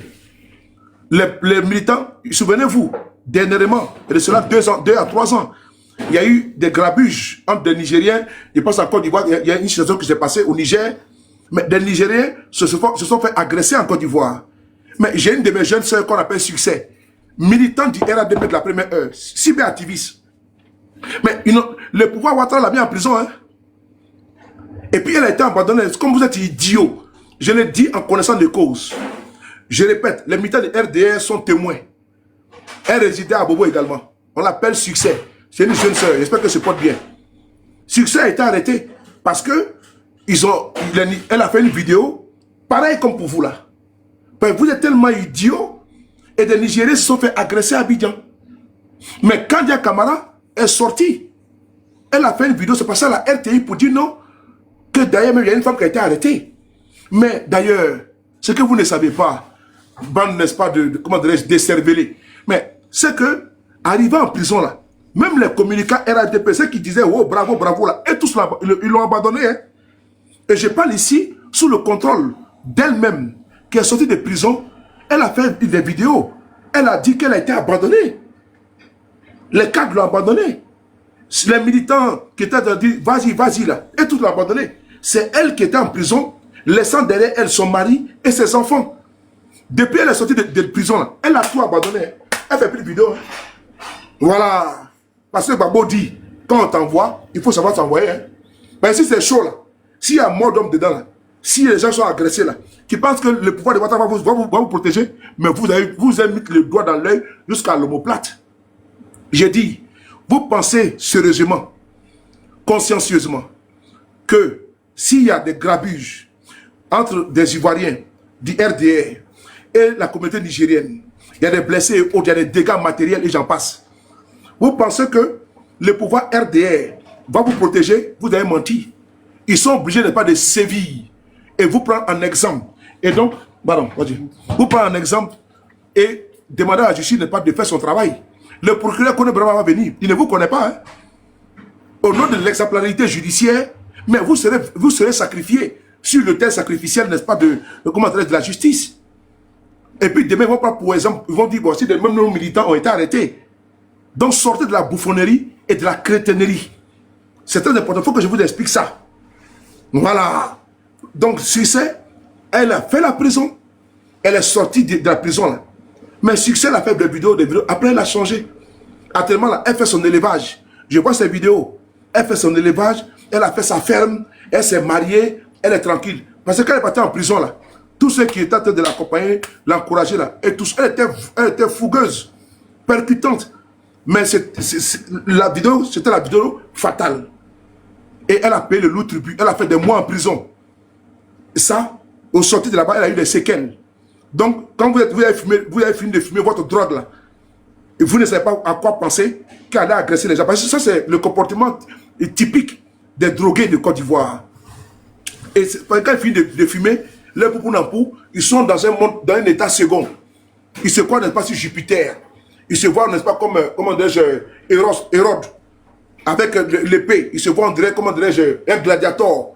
Les militants, souvenez-vous, dernièrement, de cela 2 à 3 ans, il y a eu des grabuges entre des Nigériens. Je pense en Côte d'Ivoire, il y a une situation qui s'est passée au Niger. Mais des Nigériens se sont fait agresser en Côte d'Ivoire. Mais j'ai une de mes jeunes sœurs qu'on appelle Succès, militant du RADP de la première heure, cyberactiviste. Mais le pouvoir Ouattara l'a mis en prison. Hein? Et puis elle a été abandonnée. Comme vous êtes idiot, je l'ai dit en connaissance de cause. Je répète, les militants de RDR sont témoins. Elle résidait à Bobo également. On l'appelle Succès. C'est une jeune sœur. J'espère que se porte bien. Succès a été arrêté parce que elle a fait une vidéo pareil comme pour vous là. Vous êtes tellement idiots et des Nigériens se sont fait agresser à Abidjan. Mais Kandia Kamara est sortie. Elle a fait une vidéo, c'est passé à la RTI pour dire non, que d'ailleurs il y a une femme qui a été arrêtée. Mais d'ailleurs, ce que vous ne savez pas, bande n'est-ce pas comment dirais-je, décervelé, mais c'est que, arrivant en prison là, même les communicants RADP, ceux qui disaient oh bravo, bravo là, et tous là, ils l'ont abandonné. Hein. Et je parle ici sous le contrôle d'elle-même, qui est sortie de prison. Elle a fait des vidéos. Elle a dit qu'elle a été abandonnée. Les cadres l'ont abandonnée. Les militants qui étaient dit vas-y, vas-y là, et tout l'ont abandonné. C'est elle qui était en prison, laissant derrière elle son mari et ses enfants. Depuis elle est sortie de prison là, elle a tout abandonné. Elle fait plus de vidéos. Hein. Voilà. Parce que Babo dit, quand on t'envoie, il faut savoir t'envoyer. Hein. Mais si c'est chaud là, s'il y a mort d'hommes dedans là, si les gens sont agressés là, qui pensent que le pouvoir de Ouattara va vous protéger, mais vous avez mis le doigt dans l'œil jusqu'à l'omoplate. J'ai dit, vous pensez sérieusement, consciencieusement, que s'il y a des grabuges entre des Ivoiriens, du RDR et la communauté nigérienne, il y a des blessés et autres, il y a des dégâts matériels et j'en passe. Vous pensez que le pouvoir RDR va vous protéger? Vous avez menti. Ils sont obligés de pas de sévir et vous prendre en exemple. Et donc, pardon, vous prendre en exemple et demander à la justice de pas de faire son travail. Le procureur connaît vraiment va venir. Il ne vous connaît pas. Hein? Au nom de l'exemplarité judiciaire, mais vous serez sacrifié sur le terrain sacrificiel, n'est-ce pas, de la justice. Et puis demain, ils vont prendre pour exemple, ils vont dire, voici, même nos militants ont été arrêtés. Donc sortez de la bouffonnerie et de la crétinerie. C'est très important, il faut que je vous explique ça. Voilà. Donc, Succès, elle a fait la prison. Elle est sortie de la prison là. Mais Succès, elle a fait des vidéos. Après, elle a changé. Actuellement, là, elle fait son élevage. Je vois ses vidéos. Elle fait son élevage. Elle a fait sa ferme. Elle s'est mariée. Elle est tranquille. Parce que quand elle est partie en prison là, tous ceux qui étaient en train de l'accompagner, l'encourager là, et tous, elle était fougueuse, percutante. Mais la vidéo, c'était la vidéo fatale. Et elle a payé le lourd tribut. Elle a fait des mois en prison. Et ça, au sortir de là-bas, elle a eu des séquelles. Donc, quand vous avez fini de fumer votre drogue là, et vous ne savez pas à quoi penser, qu'elle a agressé les gens. Parce que ça, c'est le comportement typique des drogués de Côte d'Ivoire. Et quand ils finissent de fumer, les poupou, ils sont dans un monde, dans un état second. Ils se croient, n'est-ce pas, sur Jupiter. Ils se voient, n'est-ce pas, comme, comment dirais-je, Hérode, avec l'épée. Ils se voient, on dirait, comment dirais-je, un gladiateur.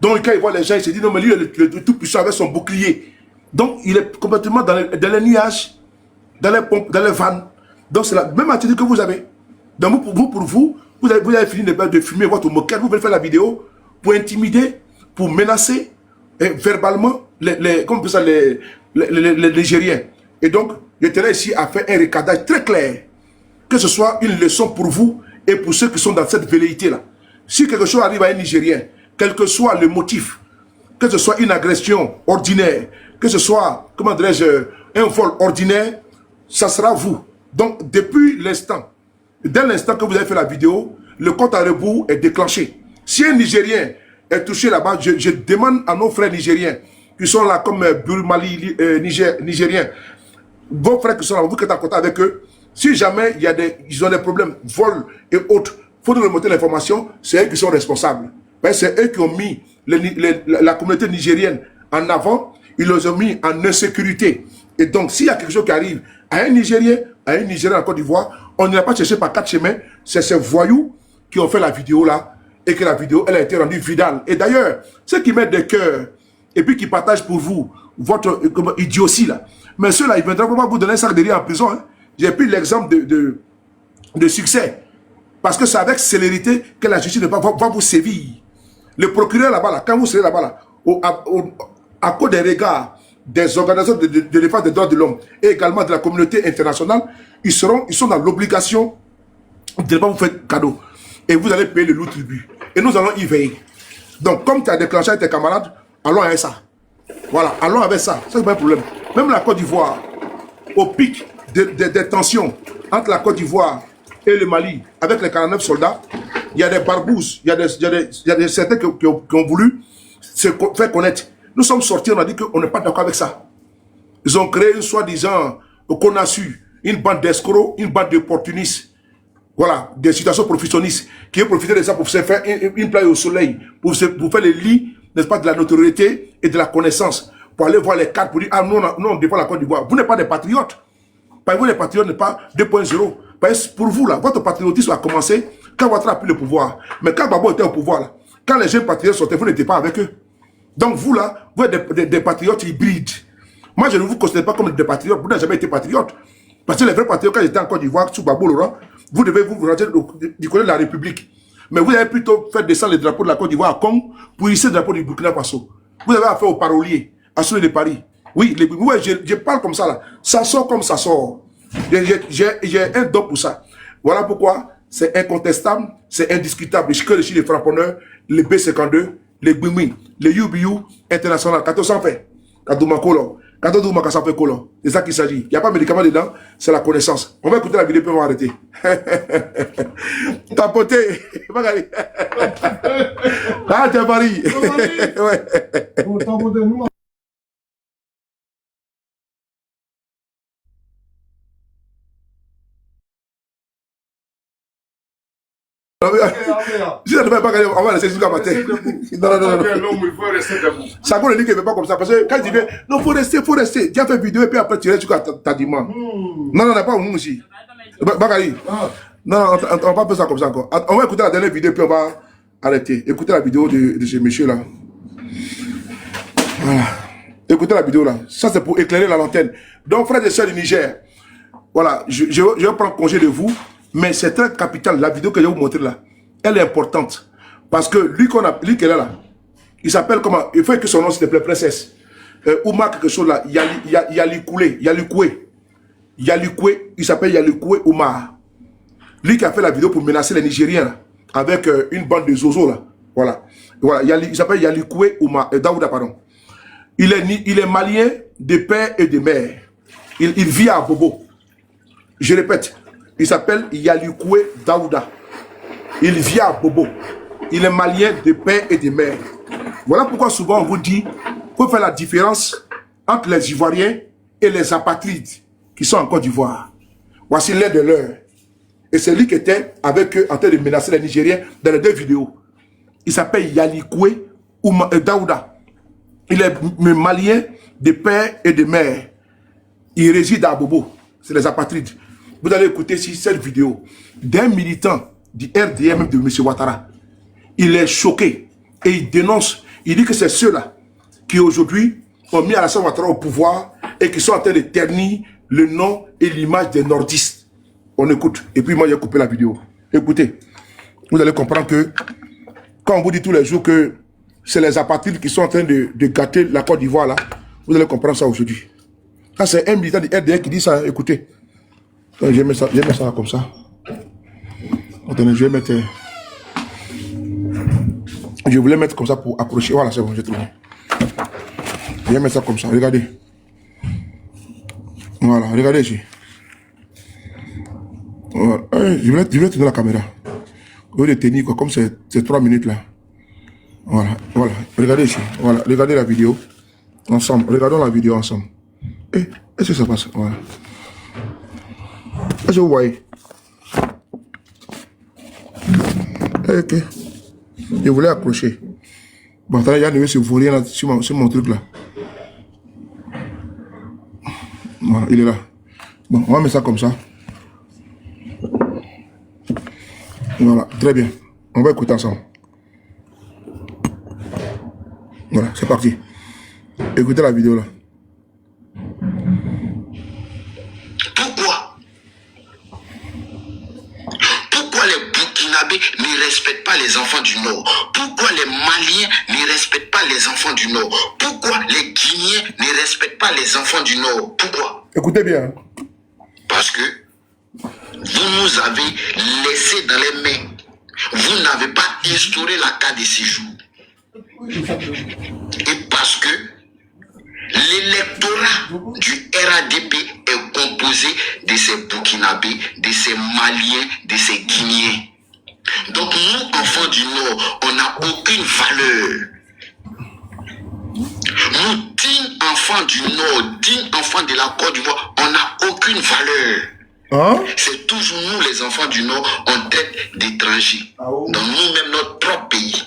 Donc, quand ils voient les gens, ils se disent, non, mais lui, il est tout puissant avec son bouclier. Donc, il est complètement dans les nuages, dans les pompes, dans les vannes. Donc, c'est la même attitude que vous avez. Donc, vous avez fini de fumer votre moquette, vous voulez faire la vidéo pour intimider, pour menacer verbalement les Nigériens. Et donc, je tenais ici à faire un recadrage très clair. Que ce soit une leçon pour vous et pour ceux qui sont dans cette velléité-là. Si quelque chose arrive à un Nigérien, quel que soit le motif, que ce soit une agression ordinaire, que ce soit, comment dirais-je, un vol ordinaire, ça sera vous. Donc, depuis l'instant, dès l'instant que vous avez fait la vidéo, le compte à rebours est déclenché. Si un Nigérien est touché là-bas, je demande à nos frères nigériens, qui sont là comme Burmali, Nigériens, vos frères qui sont là, vous qui êtes en contact avec eux, si jamais ils ont des problèmes, vol et autres, il faut nous remonter l'information, c'est eux qui sont responsables. C'est eux qui ont mis la communauté nigérienne en avant, ils les ont mis en insécurité. Et donc, s'il y a quelque chose qui arrive à un Nigérien, en Côte d'Ivoire, on n'ira pas chercher par 4 chemins, c'est ces voyous qui ont fait la vidéo là, et que la vidéo, elle a été rendue vidale. Et d'ailleurs, ceux qui mettent des cœurs, et puis qui partagent pour vous, votre idiotie là, mais ceux-là, ils ne viendront pas vous donner un sac de riz en prison. Hein. J'ai pris l'exemple de succès. Parce que c'est avec célérité que la justice va vous sévir. Le procureur là-bas, là, quand vous serez là-bas, là, à cause des regards des organisations de défense des droits de l'homme et également de la communauté internationale, ils sont dans l'obligation de ne pas vous faire cadeau. Et vous allez payer le lourd tribut. Et nous allons y veiller. Donc, comme tu as déclenché avec tes camarades, allons avec ça. Voilà, allons avec ça. Ça, c'est pas un problème. Même la Côte d'Ivoire, au pic des tensions entre la Côte d'Ivoire et le Mali, avec les 49 soldats, il y a des barbouzes, il y a des certains qui ont voulu se faire connaître. Nous sommes sortis, on a dit qu'on n'est pas d'accord avec ça. Ils ont créé une soi-disant, qu'on a su, une bande d'escrocs, une bande d'opportunistes. Voilà, des situations professionnistes qui ont profité de ça pour se faire une plage au soleil, pour faire le lit, n'est-ce pas, de la notoriété et de la connaissance, pour aller voir les cartes, pour dire, ah non, on défend la Côte d'Ivoire. Vous n'êtes pas des patriotes. Par vous, les patriotes n'est pas 2.0. Pour vous, là, votre patriotisme a commencé quand Ouattara a pris le pouvoir. Mais quand Gbagbo était au pouvoir, là, quand les jeunes patriotes sortaient, vous n'étiez pas avec eux. Donc vous, là, vous êtes des patriotes hybrides. Moi, je ne vous considère pas comme des patriotes. Vous n'avez jamais été patriote. Parce que les vrais patriotes, quand j'étais en Côte d'Ivoire, sous Gbagbo Laurent, vous devez vous rendre du côté de la République. Mais vous avez plutôt fait descendre le drapeau de la Côte d'Ivoire à Congo pour hisser le drapeau du Burkina Faso. Vous avez affaire aux paroliers, à ceux de Paris. Oui, je parle comme ça, là. Ça sort comme ça sort. J'ai un don pour ça. Voilà pourquoi c'est incontestable, c'est indiscutable. Je connais les frapponneurs, les B52, les Gbimi, les UBU international. Quand on s'en fait, quand on s'en fait, c'est ça qu'il s'agit. Il n'y a pas de médicament dedans, c'est la connaissance. On va écouter la vidéo puis on va arrêter. Tapoter. Ah, t'es Paris. Ouais. Si ça ne va pas gagner, on va laisser jusqu'à matin. Non. Il faut rester debout. Ça qu'on dit qu'il ne veut pas comme ça. Parce que quand il dit, non, faut rester. Tu as fait vidéo et puis après tu restes jusqu'à ta demande. Non, on n'a pas un aussi. Bakari. Non, on ne va pas faire ça comme ça encore. On va écouter la dernière vidéo puis on va arrêter. Écoutez la vidéo de ce monsieur-là. Voilà. Écoutez la vidéo là. Ça, c'est pour éclairer la lanterne. Donc, frères et sœurs du Niger, voilà, je vais prendre congé de vous. Mais c'est très capital, la vidéo que je vais vous montrer là, elle est importante. Parce que lui qui est là, il s'appelle comment? Il faut que son nom s'il te plaît, princesse. Ouma quelque chose là, Yalikoué, il s'appelle Yalikoué Ouma. Lui qui a fait la vidéo pour menacer les Nigériens là, avec une bande de zozo là. Voilà. Il s'appelle Yalikoué Ouma, Daouda, pardon. Il est malien de père et de mère. Il vit à Bobo. Je répète. Il s'appelle Yalikoué Daouda. Il vit à Bobo. Il est malien de père et de mère. Voilà pourquoi souvent on vous dit qu'il faut faire la différence entre les Ivoiriens et les apatrides qui sont en Côte d'Ivoire. Voici l'un de leurs. Et c'est lui qui était avec eux en train de menacer les Nigériens dans les deux vidéos. Il s'appelle Yalikoué Daouda. Il est malien de père et de mère. Il réside à Bobo. C'est les apatrides. Vous allez écouter cette vidéo d'un militant du RDM de M. Ouattara. Il est choqué et il dénonce. Il dit que c'est ceux-là qui aujourd'hui ont mis Alassane Ouattara au pouvoir et qui sont en train de ternir le nom et l'image des nordistes. On écoute. Et puis moi j'ai coupé la vidéo. Écoutez. Vous allez comprendre que quand on vous dit tous les jours que c'est les apatrides qui sont en train de gâter la Côte d'Ivoire là, vous allez comprendre ça aujourd'hui. Ça c'est un militant du RDM qui dit ça. Écoutez. Je vais mettre ça comme ça. Attendez, je vais mettre... Je voulais mettre comme ça pour accrocher. Voilà, c'est bon, j'ai trouvé. Je vais mettre ça comme ça, regardez. Voilà, regardez ici. Voilà. Je vais tenir la caméra. Au lieu de tenir, quoi, comme c'est 3 minutes là. Voilà, regardez ici. Voilà, regardez la vidéo. Ensemble, regardons la vidéo ensemble. Est-ce que ça passe? Voilà. Est-ce que vous voyez? Ok. Je voulais accrocher. Bon, il y a se voler là, sur mon truc là. Voilà, il est là. Bon, on va mettre ça comme ça. Voilà, très bien. On va écouter ensemble. Voilà, c'est parti. Écoutez la vidéo là. Pourquoi les Burkinabés ne respectent pas les enfants du Nord? Pourquoi les Maliens ne respectent pas les enfants du Nord? Pourquoi les Guinéens ne respectent pas les enfants du Nord? Pourquoi? Écoutez bien. Parce que vous nous avez laissé dans les mains. Vous n'avez pas instauré la carte de séjour. Et parce que l'électorat du RADP est composé de ces Burkinabés, de ces Maliens, de ces Guinéens. Donc nous, enfants du Nord, on n'a aucune valeur. Nous, dignes enfants du Nord, dignes enfants de la Côte d'Ivoire, on n'a aucune valeur. Hein? C'est toujours nous, les enfants du Nord, on traite d'étrangers. Dans nous-mêmes, notre propre pays.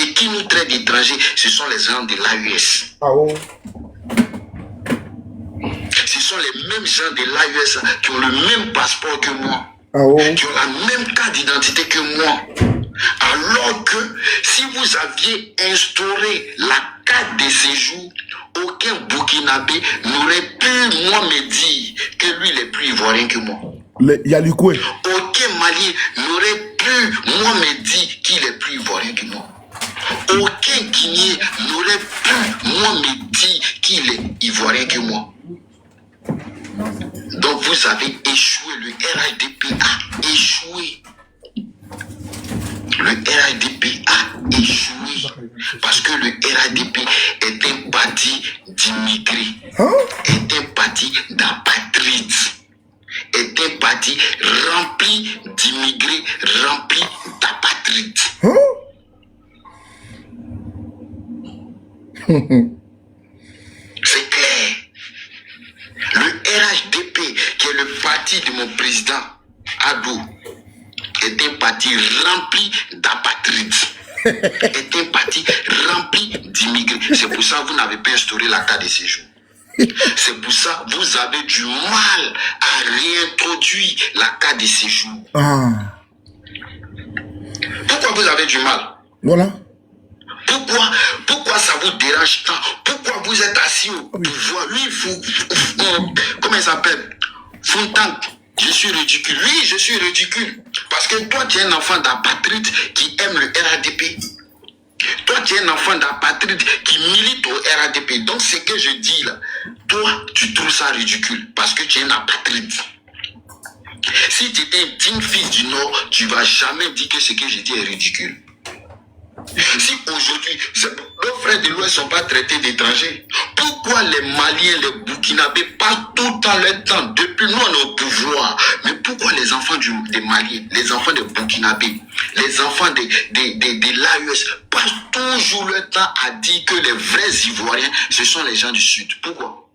Et qui nous traite d'étrangers, ce sont les gens de l'AUS. Ce sont les mêmes gens de l'AUS qui ont le même passeport que moi. Qui ont la même carte d'identité que moi. Alors que si vous aviez instauré la carte de séjour, aucun Burkinabé n'aurait pu, moi, me dire que lui, il est plus ivoirien que moi. Yalikoué. Aucun Malien n'aurait pu, moi, me dire qu'il est plus ivoirien que moi. Aucun Guinéen n'aurait pu, moi, me dire qu'il est ivoirien que moi. Donc vous avez échoué, le RADP a échoué. Le RADP a échoué parce que le RADP est un parti d'immigrés, est un parti d'apatrides, est un parti rempli d'immigrés, rempli d'apatrides. C'est clair. Le RHDP, qui est le parti de mon président Adou, est un parti rempli d'apatrides, est un parti rempli d'immigrés. C'est pour ça que vous n'avez pas instauré la carte de séjour. C'est pour ça que vous avez du mal à réintroduire la carte de séjour. Pourquoi vous avez du mal? Voilà. Pourquoi ça vous dérange tant? Pourquoi vous êtes assis au pouvoir? Lui, comment il s'appelle? Fontan. Je suis ridicule. Oui, je suis ridicule. Parce que toi, tu es un enfant d'apatride qui aime le RADP. Toi, tu es un enfant d'apatride qui milite au RADP. Donc, ce que je dis là, toi, tu trouves ça ridicule parce que tu es un apatride. Si tu étais un digne fils du Nord, tu ne vas jamais dire que ce que je dis est ridicule. Si aujourd'hui, nos frères de l'Ouest ne sont pas traités d'étrangers, pourquoi les Maliens, les Burkinabés passent tout le temps leur temps, depuis nous on est au pouvoir, mais pourquoi les enfants des Maliens, les enfants des Burkinabés, les enfants de l'AUS passent toujours leur temps à dire que les vrais Ivoiriens, ce sont les gens du Sud? Pourquoi?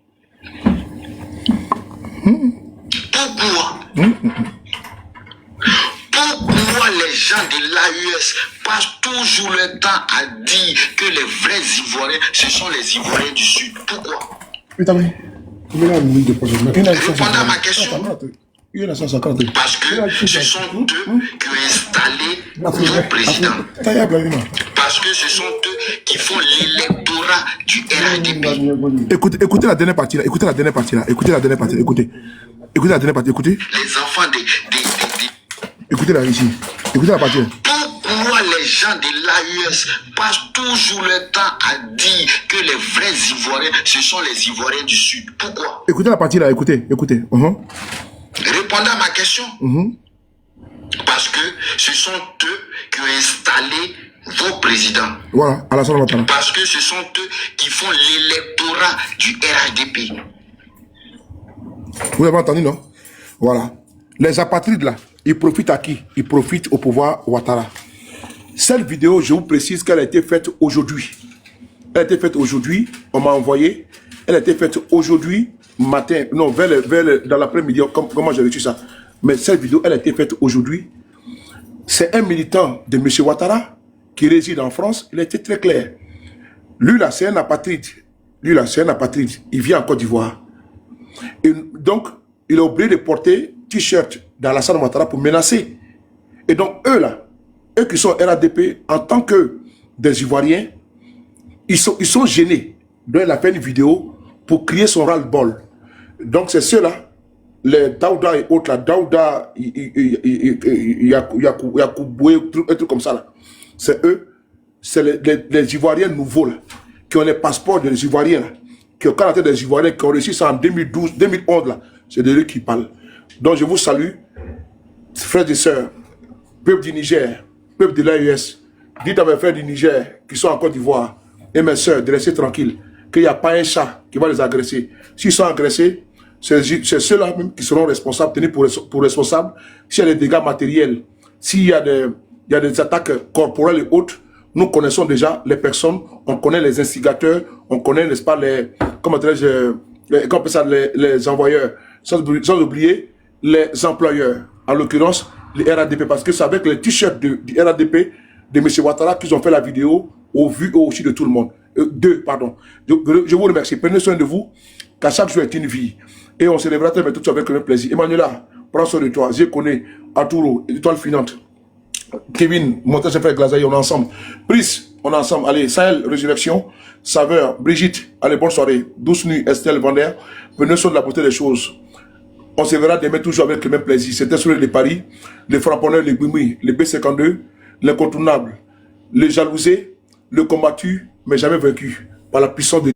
Pourquoi? Pourquoi les gens de l'AUS passent toujours le temps à dire que les vrais Ivoiriens, ce sont les Ivoiriens du Sud? Pourquoi? Répondez à ma question. Parce que ce sont eux qui ont installé nos présidents. Parce que ce sont eux qui font l'électorat du RADP. Écoutez la dernière partie là. Écoutez la dernière partie là. Écoutez la dernière partie. Écoutez. Écoutez la dernière partie. Écoutez. Les enfants Écoutez là ici. Écoutez la partie. Pourquoi les gens de l'AUS passent toujours le temps à dire que les vrais Ivoiriens, ce sont les Ivoiriens du Sud? Pourquoi? Écoutez la partie là. Écoutez. Répondez à ma question. Parce que ce sont eux qui ont installé vos présidents. Voilà, à la salle Ouattara. Parce que ce sont eux qui font l'électorat du RADP. Vous avez entendu, non? Voilà. Les apatrides là, ils profitent à qui? Ils profitent au pouvoir Ouattara. Cette vidéo, je vous précise qu'elle a été faite aujourd'hui. Elle a été faite aujourd'hui. On m'a envoyé. Elle a été faite aujourd'hui, matin, non, dans l'après-midi, comment j'ai reçu ça. Mais cette vidéo, elle a été faite aujourd'hui. C'est un militant de M. Ouattara qui réside en France. Il a été très clair. Lui, là, c'est un apatride. Lui, là, c'est un apatride. Il vit en Côte d'Ivoire. Et donc, il a oublié de porter t-shirt dans la salle Ouattara pour menacer. Et donc, eux, là, eux qui sont RADP, en tant que des Ivoiriens, ils sont gênés. Donc, il a fait une vidéo pour crier son ras-le-bol. Donc, c'est ceux-là, les Daouda et autres, là, Daouda, Yacouboué, un truc comme ça, là. C'est eux, c'est les Ivoiriens nouveaux, là, qui ont les passeports des Ivoiriens, là, qui ont caractère des Ivoiriens, qui ont réussi ça en 2012, 2011, là. C'est de eux qui parlent. Donc, je vous salue, frères et sœurs, peuple du Niger, peuple de l'AES, dites à mes frères du Niger qui sont en Côte d'Ivoire et mes sœurs de rester tranquilles, qu'il n'y a pas un chat qui va les agresser. S'ils sont agressés, c'est ceux-là même qui seront responsables, tenus pour responsables. S'il y a des dégâts matériels, s'il y a des attaques corporelles et autres, nous connaissons déjà les personnes, on connaît les instigateurs, on connaît, n'est-ce pas, les envoyeurs, sans oublier les employeurs, en l'occurrence les RADP, parce que c'est avec les t-shirts du RADP de M. Ouattara qu'ils ont fait la vidéo au vu et au su de tout le monde. Je vous remercie. Prenez soin de vous, car chaque jour est une vie. Et on célébrera tout ça avec un plaisir. Emmanuela, prends soin de toi. Je connais Arturo, étoile filante. Kevin, montage frère Glazaï, on est ensemble. Brice, on est ensemble. Allez, Sahel, Résurrection, Saveur, Brigitte, allez, bonne soirée. Douce nuit, Estelle Vander, prenez soin de la beauté des choses. On se verra demain toujours avec le même plaisir. C'était sur les paris, les frapponneurs, les guimouis, les B52, l'incontournable, les jalousés, le combattu, mais jamais vaincu par la puissance de